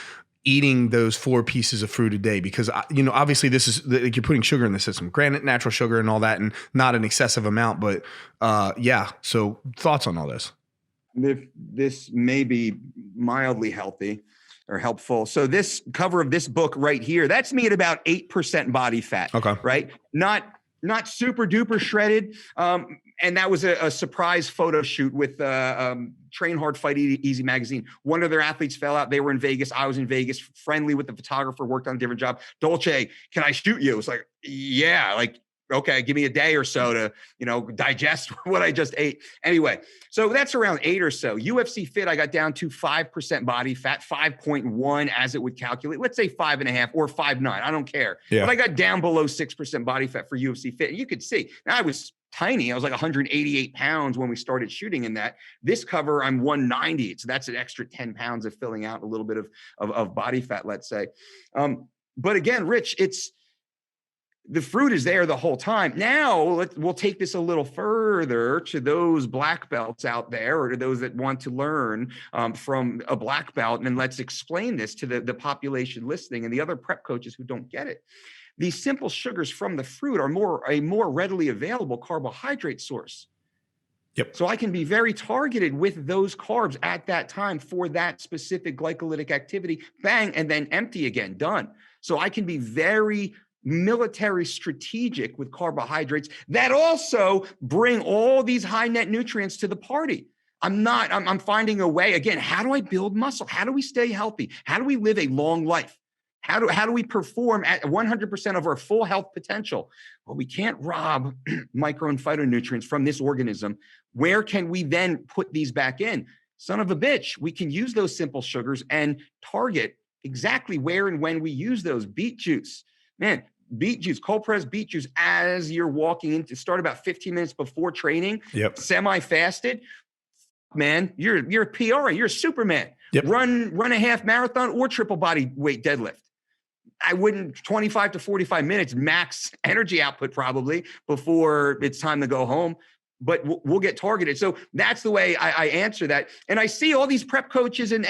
eating those 4 pieces of fruit a day? Because, obviously this is like you're putting sugar in the system, granted, natural sugar and all that, and not an excessive amount, but yeah. So thoughts on all this? This may be mildly healthy or helpful. So this cover of this book right here, that's me at about 8% body fat. Okay. Right. Not super duper shredded. And that was a surprise photo shoot with Train Hard, Fight Easy magazine. One of their athletes fell out. They were in Vegas. I was in Vegas, friendly with the photographer, worked on a different job. Dolce, can I shoot you? It's like, yeah, like, Okay, give me a day or so to, digest what I just ate. Anyway, so that's around 8 or so. UFC Fit, I got down to 5% body fat, 5.1 as it would calculate. Let's say 5.5 or 5.9. I don't care. Yeah. But I got down below 6% body fat for UFC Fit. And you could see, now I was tiny. I was like 188 pounds when we started shooting in that. This cover, I'm 190. So that's an extra 10 pounds of filling out a little bit of body fat, let's say. But again, Rich, the fruit is there the whole time. Now we'll take this a little further to those black belts out there, or to those that want to learn from a black belt. And let's explain this to the population listening and the other prep coaches who don't get it. These simple sugars from the fruit are a more readily available carbohydrate source. Yep. So I can be very targeted with those carbs at that time for that specific glycolytic activity, bang, and then empty again, done. So I can be very military strategic with carbohydrates that also bring all these high net nutrients to the party. I'm finding a way, again, how do I build muscle? How do we stay healthy? How do we live a long life? How do we perform at 100% of our full health potential? Well, we can't rob micro and phytonutrients from this organism. Where can we then put these back in? Son of a bitch, we can use those simple sugars and target exactly where and when we use those. Beet juice, man, beet juice, cold pressed beet juice as you're walking into, start about 15 minutes before training, semi-fasted, man, you're a PR, you're a Superman. Yep. Run a half marathon or triple body weight deadlift. I wouldn't 25 to 45 minutes max energy output probably before it's time to go home, but we'll get targeted. So that's the way I answer that. And I see all these prep coaches and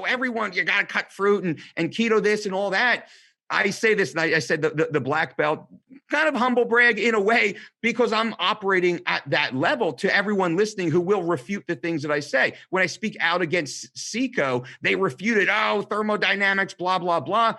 everyone, you got to cut fruit and keto this and all that. I say this, and I said the black belt, kind of humble brag in a way, because I'm operating at that level to everyone listening who will refute the things that I say. When I speak out against SECO, they refuted, thermodynamics, blah, blah, blah.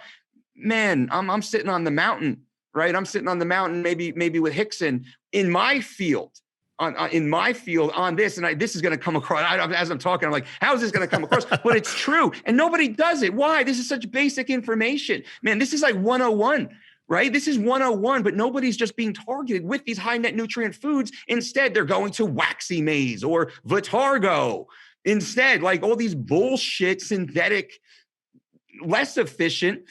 Man, I'm sitting on the mountain, right? I'm sitting on the mountain, maybe with Hickson in my field. On this, and this is going to come across as I'm talking. I'm like, how is this going to come across? But it's true, and nobody does it. Why? This is such basic information, man. This is like 101, right? This is 101, but nobody's just being targeted with these high net nutrient foods. Instead, they're going to waxy maize or Vitargo. Instead, like all these bullshit synthetic, less efficient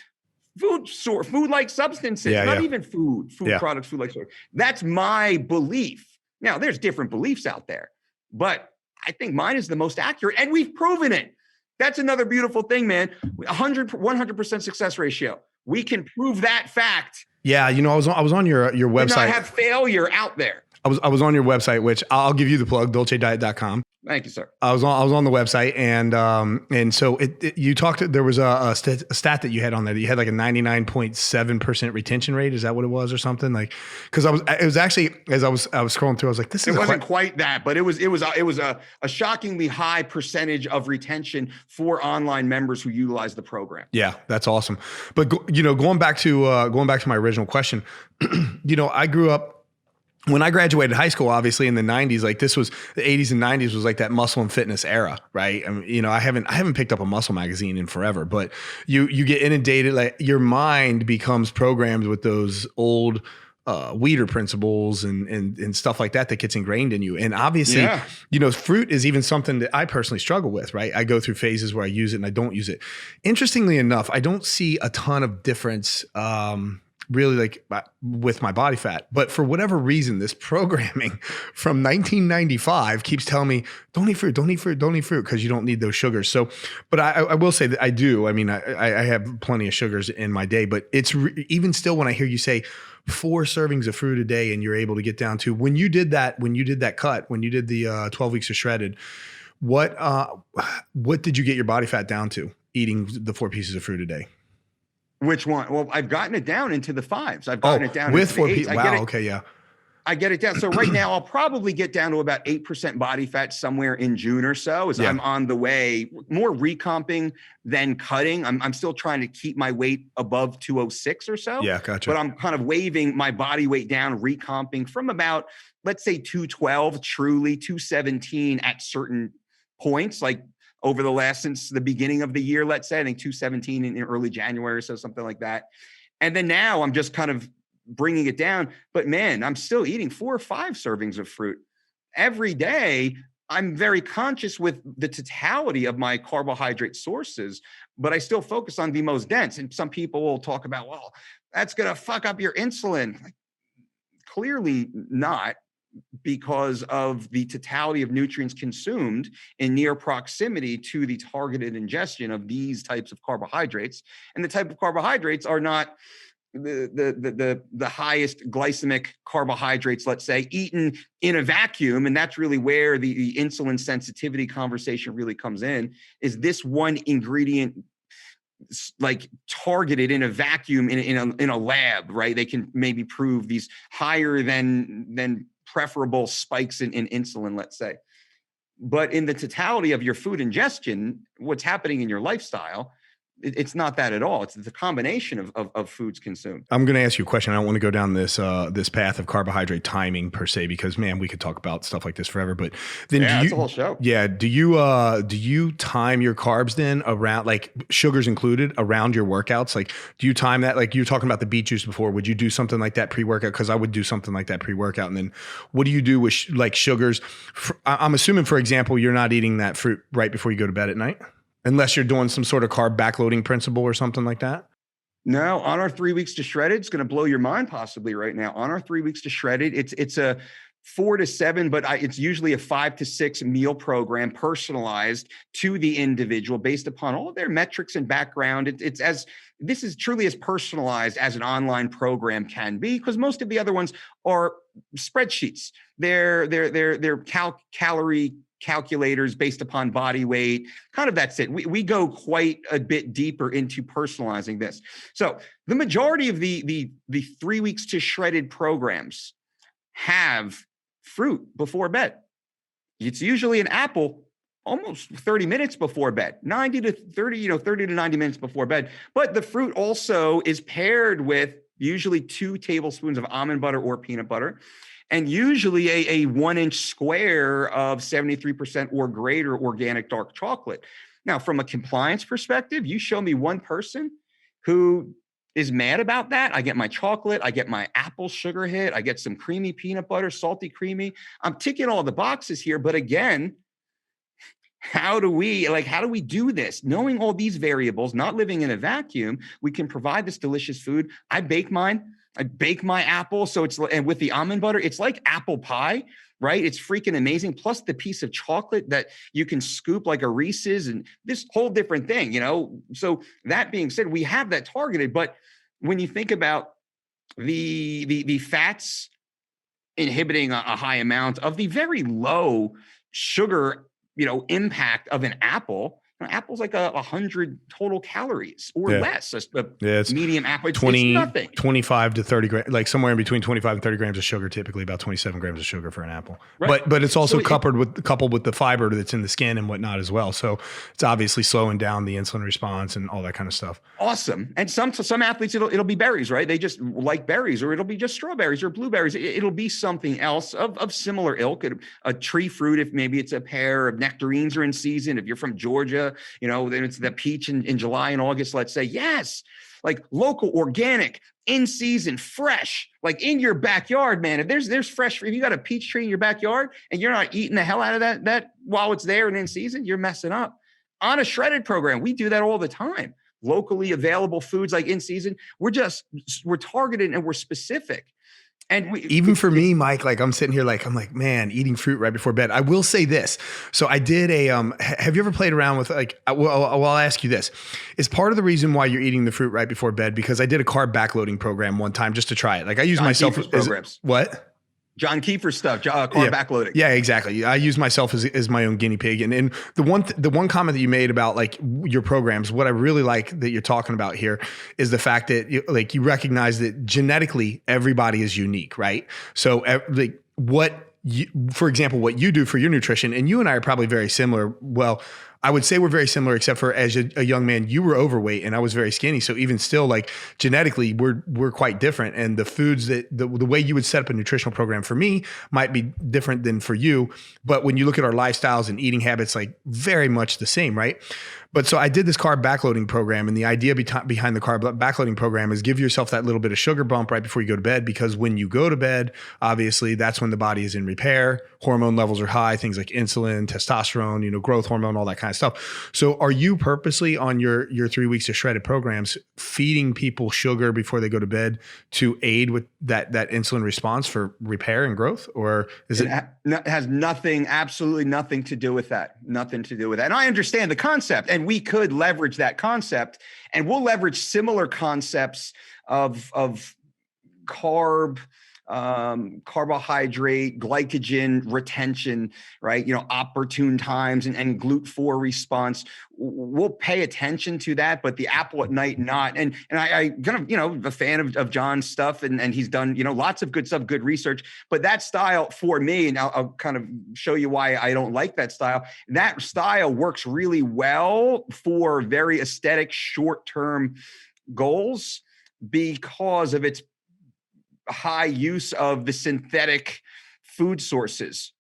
food-like substances, not even food products, food-like source. That's my belief. Now, there's different beliefs out there, but I think mine is the most accurate, and we've proven it. That's another beautiful thing, man. 100% success ratio. We can prove that fact. Yeah, I was on your website. I have failure out there. I was on your website, which I'll give you the plug, dolcediet.com. Thank you, sir. I was on the website, and so you talked. There was a stat that you had on there. That you had like a 99.7% retention rate. Is that what it was, or something? Like, because it was actually, as I was scrolling through, I was like, this is. It wasn't quite that, but it was a shockingly high percentage of retention for online members who utilize the program. Yeah, that's awesome. But going back to my original question, I grew up. When I graduated high school, obviously in the 90s, like this was the 80s and 90s was like that muscle and fitness era, right? I mean, I haven't picked up a muscle magazine in forever, but you get inundated, like your mind becomes programmed with those old Weeder principles and stuff like that gets ingrained in you. And obviously, fruit is even something that I personally struggle with, right? I go through phases where I use it and I don't use it. Interestingly enough, I don't see a ton of difference, really, like with my body fat. But for whatever reason, this programming from 1995 keeps telling me, don't eat fruit, because you don't need those sugars. So, but I will say that I do. I mean, I have plenty of sugars in my day, but it's even still when I hear you say 4 servings of fruit a day and you're able to get down to, when you did that cut, when you did the 12 weeks of shredded, what did you get your body fat down to eating the 4 pieces of fruit a day? Which one? Well, I've gotten it down into the 5s. I've gotten it down with into 4 the 8s. pieces. Wow. Okay. Yeah. I get it down. So right now I'll probably get down to about 8% body fat somewhere in June or so, as I'm on the way, more recomping than cutting. I'm still trying to keep my weight above 206 or so. Yeah. Gotcha. But I'm kind of waving my body weight down, recomping from about, let's say 212, truly 217 at certain points, like over the last, since the beginning of the year, let's say, I think 217 in early January or so, something like that. And then now I'm just kind of bringing it down. But man, I'm still eating 4 or 5 servings of fruit every day. I'm very conscious with the totality of my carbohydrate sources, but I still focus on the most dense. And some people will talk about, well, that's going to fuck up your insulin. Like, clearly not, because of the totality of nutrients consumed in near proximity to the targeted ingestion of these types of carbohydrates. And the type of carbohydrates are not the highest glycemic carbohydrates, let's say, eaten in a vacuum. And that's really where the insulin sensitivity conversation really comes in, is this one ingredient like targeted in a vacuum in a lab, right? They can maybe prove these higher than preferable spikes in insulin, let's say. But in the totality of your food ingestion, what's happening in your lifestyle, it's not that at all. It's the combination of foods consumed. I'm going to ask you a question. I don't want to go down this path of carbohydrate timing per se, because man, we could talk about stuff like this forever. But then that's a whole show. Yeah. Do you time your carbs then around, like sugars included, around your workouts? Like, do you time that? Like you were talking about the beet juice before. Would you do something like that pre-workout? Because I would do something like that pre-workout. And then what do you do with like sugars? I'm assuming, for example, you're not eating that fruit right before you go to bed at night, unless you're doing some sort of carb backloading principle or something like that? No, on our 3 weeks to shredded, it's going to blow your mind possibly right now. On our 3 weeks to shredded, it's a 4 to 7, but it's usually a 5 to 6 meal program personalized to the individual based upon all of their metrics and background. This is truly as personalized as an online program can be, because most of the other ones are spreadsheets. They're calorie calculators based upon body weight. Kind of that's it. We go quite a bit deeper into personalizing this. So the majority of the 3 weeks to shredded programs have fruit before bed. It's usually an apple almost 30 minutes before bed, 30 to 90 minutes before bed. But the fruit also is paired with usually 2 tablespoons of almond butter or peanut butter, and usually a 1-inch square of 73% or greater organic dark chocolate. Now, from a compliance perspective, you show me one person who is mad about that. I get my chocolate, I get my apple sugar hit, I get some creamy peanut butter, salty, creamy. I'm ticking all the boxes here. But again, how do we do this? Knowing all these variables, not living in a vacuum, we can provide this delicious food. I bake mine. I bake my apple. So and with the almond butter, it's like apple pie, right? It's freaking amazing. Plus the piece of chocolate that you can scoop like a Reese's and this whole different thing, So that being said, we have that targeted. But when you think about the fats inhibiting a high amount of the very low sugar, impact of an apple. Apple's like 100 total calories or less. It's medium apple. It's nothing. 25 to 30 grams, like somewhere in between 25 and 30 grams of sugar, typically about 27 grams of sugar for an apple. Right. But it's also coupled with the fiber that's in the skin and whatnot as well. So it's obviously slowing down the insulin response and all that kind of stuff. Awesome. And some athletes, it'll be berries, right? They just like berries, or it'll be just strawberries or blueberries. It'll be something else of similar ilk. A tree fruit, if maybe it's a pair of nectarines are in season. If you're from Georgia, then it's the peach in July and August, let's say. Yes, like local, organic, in season, fresh, like in your backyard, man. If there's fresh, if you got a peach tree in your backyard and you're not eating the hell out of that while it's there and in season, you're messing up. On a shredded program, we do that all the time. Locally available foods, like in season, we're targeted and we're specific. And even for me, Mike, like I'm sitting here, I'm like, man, eating fruit right before bed. I will say this. So I did have you ever played around with I'll ask you this. Is part of the reason why you're eating the fruit right before bed because I did a carb backloading program one time just to try it. Like I use myself as programs. What? John Kiefer stuff, carb backloading. Yeah, exactly. I use myself as my own guinea pig. And the one comment that you made about like your programs, what I really like that you're talking about here is the fact that you recognize that genetically everybody is unique, right? So for example, what you do for your nutrition, and you and I are probably very similar. Well, I would say we're very similar, except for as a young man, you were overweight and I was very skinny. So even still, like genetically, we're quite different. And the foods that the way you would set up a nutritional program for me might be different than for you. But when you look at our lifestyles and eating habits, like very much the same, right? But so I did this carb backloading program, and the idea behind the carb backloading program is give yourself that little bit of sugar bump right before you go to bed, because when you go to bed, obviously that's when the body is in repair. Hormone levels are high, things like insulin, testosterone, growth hormone, all that kind of stuff. So are you purposely on your 3 weeks of shredded programs feeding people sugar before they go to bed to aid with that insulin response for repair and growth? Or is it has nothing, absolutely nothing to do with that. Nothing to do with that. And I understand the concept, and we could leverage that concept, and we'll leverage similar concepts of carb, carbohydrate, glycogen retention, right? Opportune times and GLUT4 response. We'll pay attention to that, but the apple at night, not. And I kind of, a fan of John's stuff, and he's done, lots of good stuff, good research, but that style for me, and I'll kind of show you why I don't like that style. That style works really well for very aesthetic, short-term goals because of its high use of the synthetic food sources.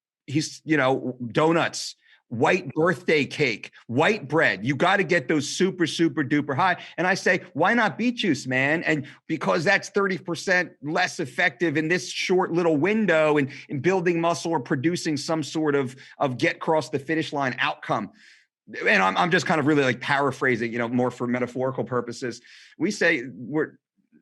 Donuts, white birthday cake, white bread. You got to get those super, super duper high. And I say, why not beet juice, man? And because that's 30% less effective in this short little window in building muscle or producing some sort of get across the finish line outcome. And I'm just kind of really like paraphrasing, more for metaphorical purposes. We say we're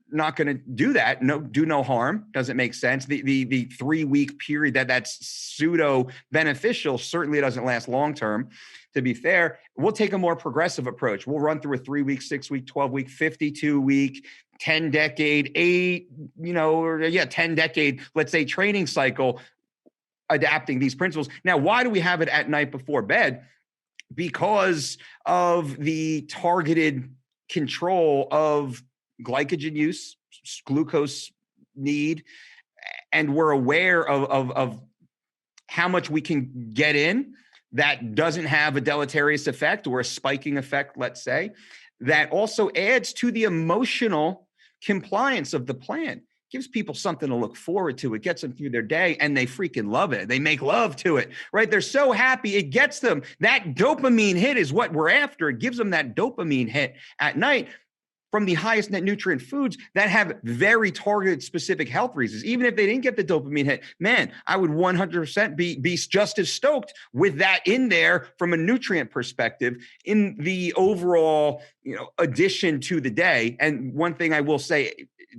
not going to do that. Do no harm. Doesn't make sense. The 3 week period that's pseudo beneficial certainly doesn't last long term. To be fair, we'll take a more progressive approach. We'll run through a 3 week, 6 week, 12 week, 52 week, 10 decade, 10 decade, let's say, training cycle, adapting these principles. Now, why do we have it at night before bed? Because of the targeted control of glycogen use, glucose need, and we're aware of how much we can get in that doesn't have a deleterious effect or a spiking effect, let's say, that also adds to the emotional compliance of the plan. Gives people something to look forward to. It gets them through their day, and they freaking love it. They make love to it, right? They're so happy. It gets them. That dopamine hit is what we're after. It gives them that dopamine hit at night from the highest net nutrient foods that have very targeted specific health reasons. Even if they didn't get the dopamine hit, man, I would 100% be just as stoked with that in there from a nutrient perspective in the overall, addition to the day. And one thing I will say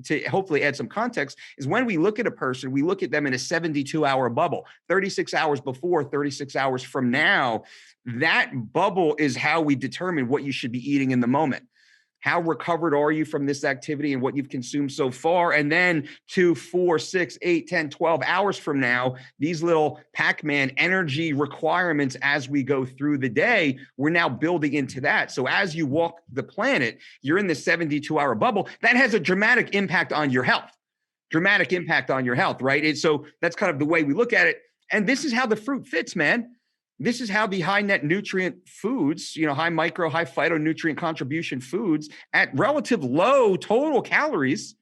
to hopefully add some context is when we look at a person, we look at them in a 72-hour bubble, 36 hours before, 36 hours from now. That bubble is how we determine what you should be eating in the moment. How recovered are you from this activity and what you've consumed so far? And then 2, 4, 6, 8, 10, 12 hours from now, these little Pac-Man energy requirements as we go through the day, we're now building into that. So as you walk the planet, you're in the 72-hour bubble. That has a dramatic impact on your health. Right? So that's kind of the way we look at it. And this is how the fruit fits, man. This is how the high net nutrient foods, high micro, high phytonutrient contribution foods at relative low total calories.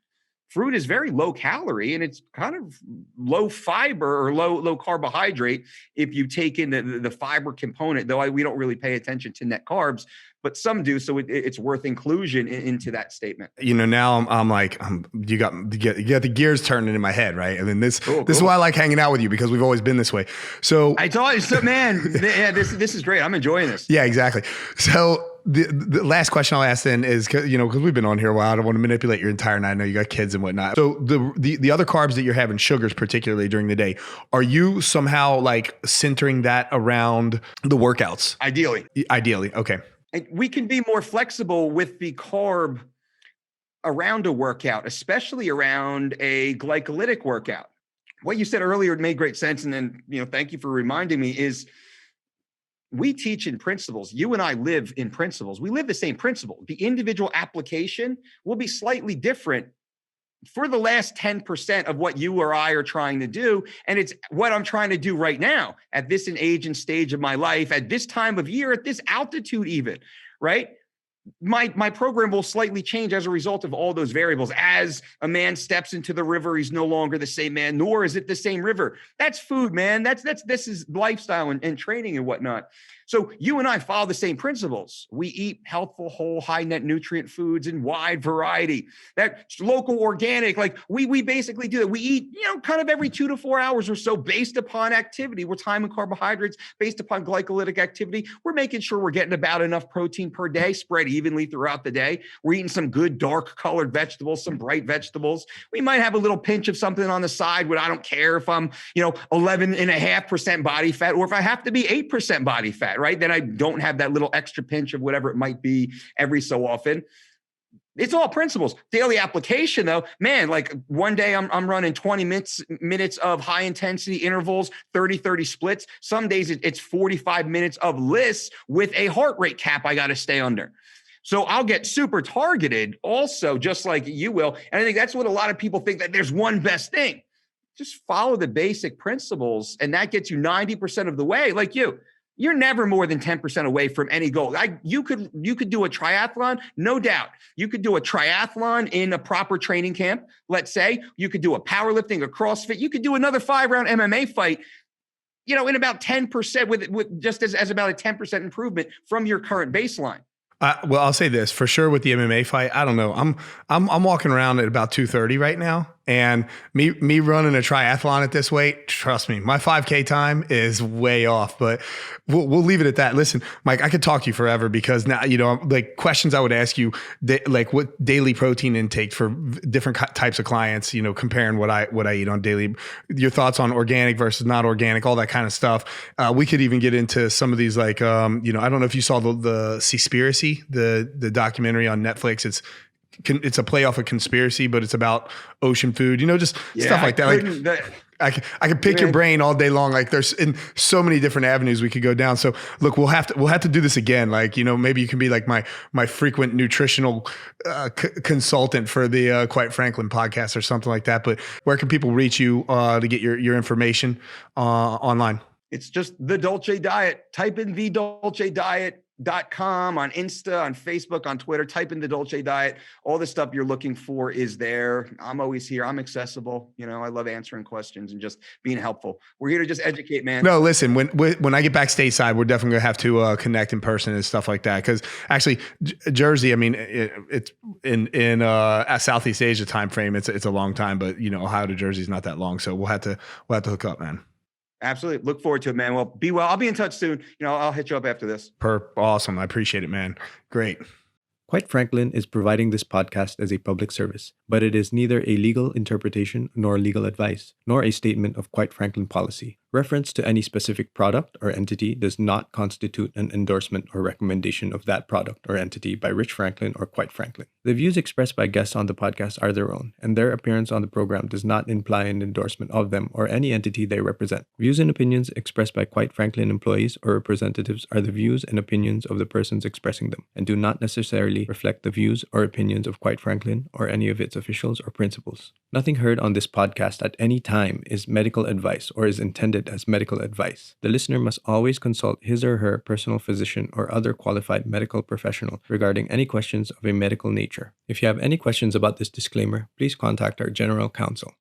Fruit is very low calorie, and it's kind of low fiber or low carbohydrate if you take in the fiber component, though we don't really pay attention to net carbs, but some do. So it's worth inclusion into that statement. Now I'm like, you got the gears turning in my head, right? And then this is why I like hanging out with you, because we've always been this way. So I told you, so man, yeah, this is great. I'm enjoying this. Yeah, exactly. So the last question I'll ask then is, because we've been on here a while, I don't want to manipulate your entire night. I know you got kids and whatnot. So the other carbs that you're having, sugars particularly during the day, are you somehow like centering that around the workouts? Ideally. Okay. And we can be more flexible with the carb around a workout, especially around a glycolytic workout. What you said earlier made great sense. And then, thank you for reminding me, is we teach in principles. You and I live in principles. We live the same principle. The individual application will be slightly different for the last 10% of what you or I are trying to do. And it's what I'm trying to do right now at this age and stage of my life, at this time of year, at this altitude even, right? My program will slightly change as a result of all those variables. As a man steps into the river, he's no longer the same man, nor is it the same river. That's food, man. This is lifestyle and training and whatnot. So you and I follow the same principles. We eat healthful, whole, high net nutrient foods in wide variety. That's local, organic. Like we basically do that. We eat, kind of every 2 to 4 hours or so based upon activity. We're timing carbohydrates based upon glycolytic activity. We're making sure we're getting about enough protein per day, spread evenly throughout the day. We're eating some good dark colored vegetables, some bright vegetables. We might have a little pinch of something on the side, but I don't care if I'm, 11.5% body fat, or if I have to be 8% body fat, right? Then I don't have that little extra pinch of whatever it might be every so often. It's all principles. Daily application, though, man, like one day I'm running 20 minutes of high intensity intervals, 30 splits. Some days it's 45 minutes of lists with a heart rate cap I got to stay under. So I'll get super targeted also, just like you will. And I think that's what a lot of people think, that there's one best thing. Just follow the basic principles, and that gets you 90% of the way. Like you're never more than 10% away from any goal. You could do a triathlon, no doubt. You could do a triathlon in a proper training camp. Let's say you could do a powerlifting, a CrossFit. You could do another 5-round MMA fight, in about 10% with just as about a 10% improvement from your current baseline. Well, I'll say this for sure with the MMA fight. I don't know. I'm walking around at about 230 right now, and me running a triathlon at this weight. Trust me, my 5K time is way off. But we'll leave it at that. Listen, Mike, I could talk to you forever, because now like questions I would ask you, like what daily protein intake for different types of clients. Comparing what I eat on daily. Your thoughts on organic versus not organic, all that kind of stuff. We could even get into some of these, like I don't know if you saw the Seaspiracy. The documentary on Netflix. It's a play off of Conspiracy, but it's about ocean food, just stuff like that. I could pick your brain all day long. Like there's in so many different avenues we could go down. So look, we'll have to do this again. Like, maybe you can be like my frequent nutritional consultant for the Quite Franklin podcast or something like that. But where can people reach you to get your information online? It's just The Dolce Diet. Type in The Dolce Diet.com on Insta, on Facebook, on Twitter. Type in The Dolce Diet. All the stuff you're looking for is there. I'm always here. I'm accessible. I love answering questions and just being helpful. We're here to just educate, man. No, listen, when I get back stateside, we're definitely gonna have to connect in person and stuff like that. Because actually, Jersey, I mean, it's in Southeast Asia time frame. It's a long time, but Ohio to Jersey is not that long. So we'll have to hook up, man. Absolutely. Look forward to it, man. Well, be well. I'll be in touch soon. I'll hit you up after this. Awesome. I appreciate it, man. Great. Quite Franklin is providing this podcast as a public service, but it is neither a legal interpretation nor legal advice, nor a statement of Quite Franklin policy. Reference to any specific product or entity does not constitute an endorsement or recommendation of that product or entity by Rich Franklin or Quite Franklin. The views expressed by guests on the podcast are their own, and their appearance on the program does not imply an endorsement of them or any entity they represent. Views and opinions expressed by Quite Franklin employees or representatives are the views and opinions of the persons expressing them, and do not necessarily reflect the views or opinions of Quite Franklin or any of its officials or principals. Nothing heard on this podcast at any time is medical advice or is intended as medical advice. The listener must always consult his or her personal physician or other qualified medical professional regarding any questions of a medical nature. If you have any questions about this disclaimer, please contact our general counsel.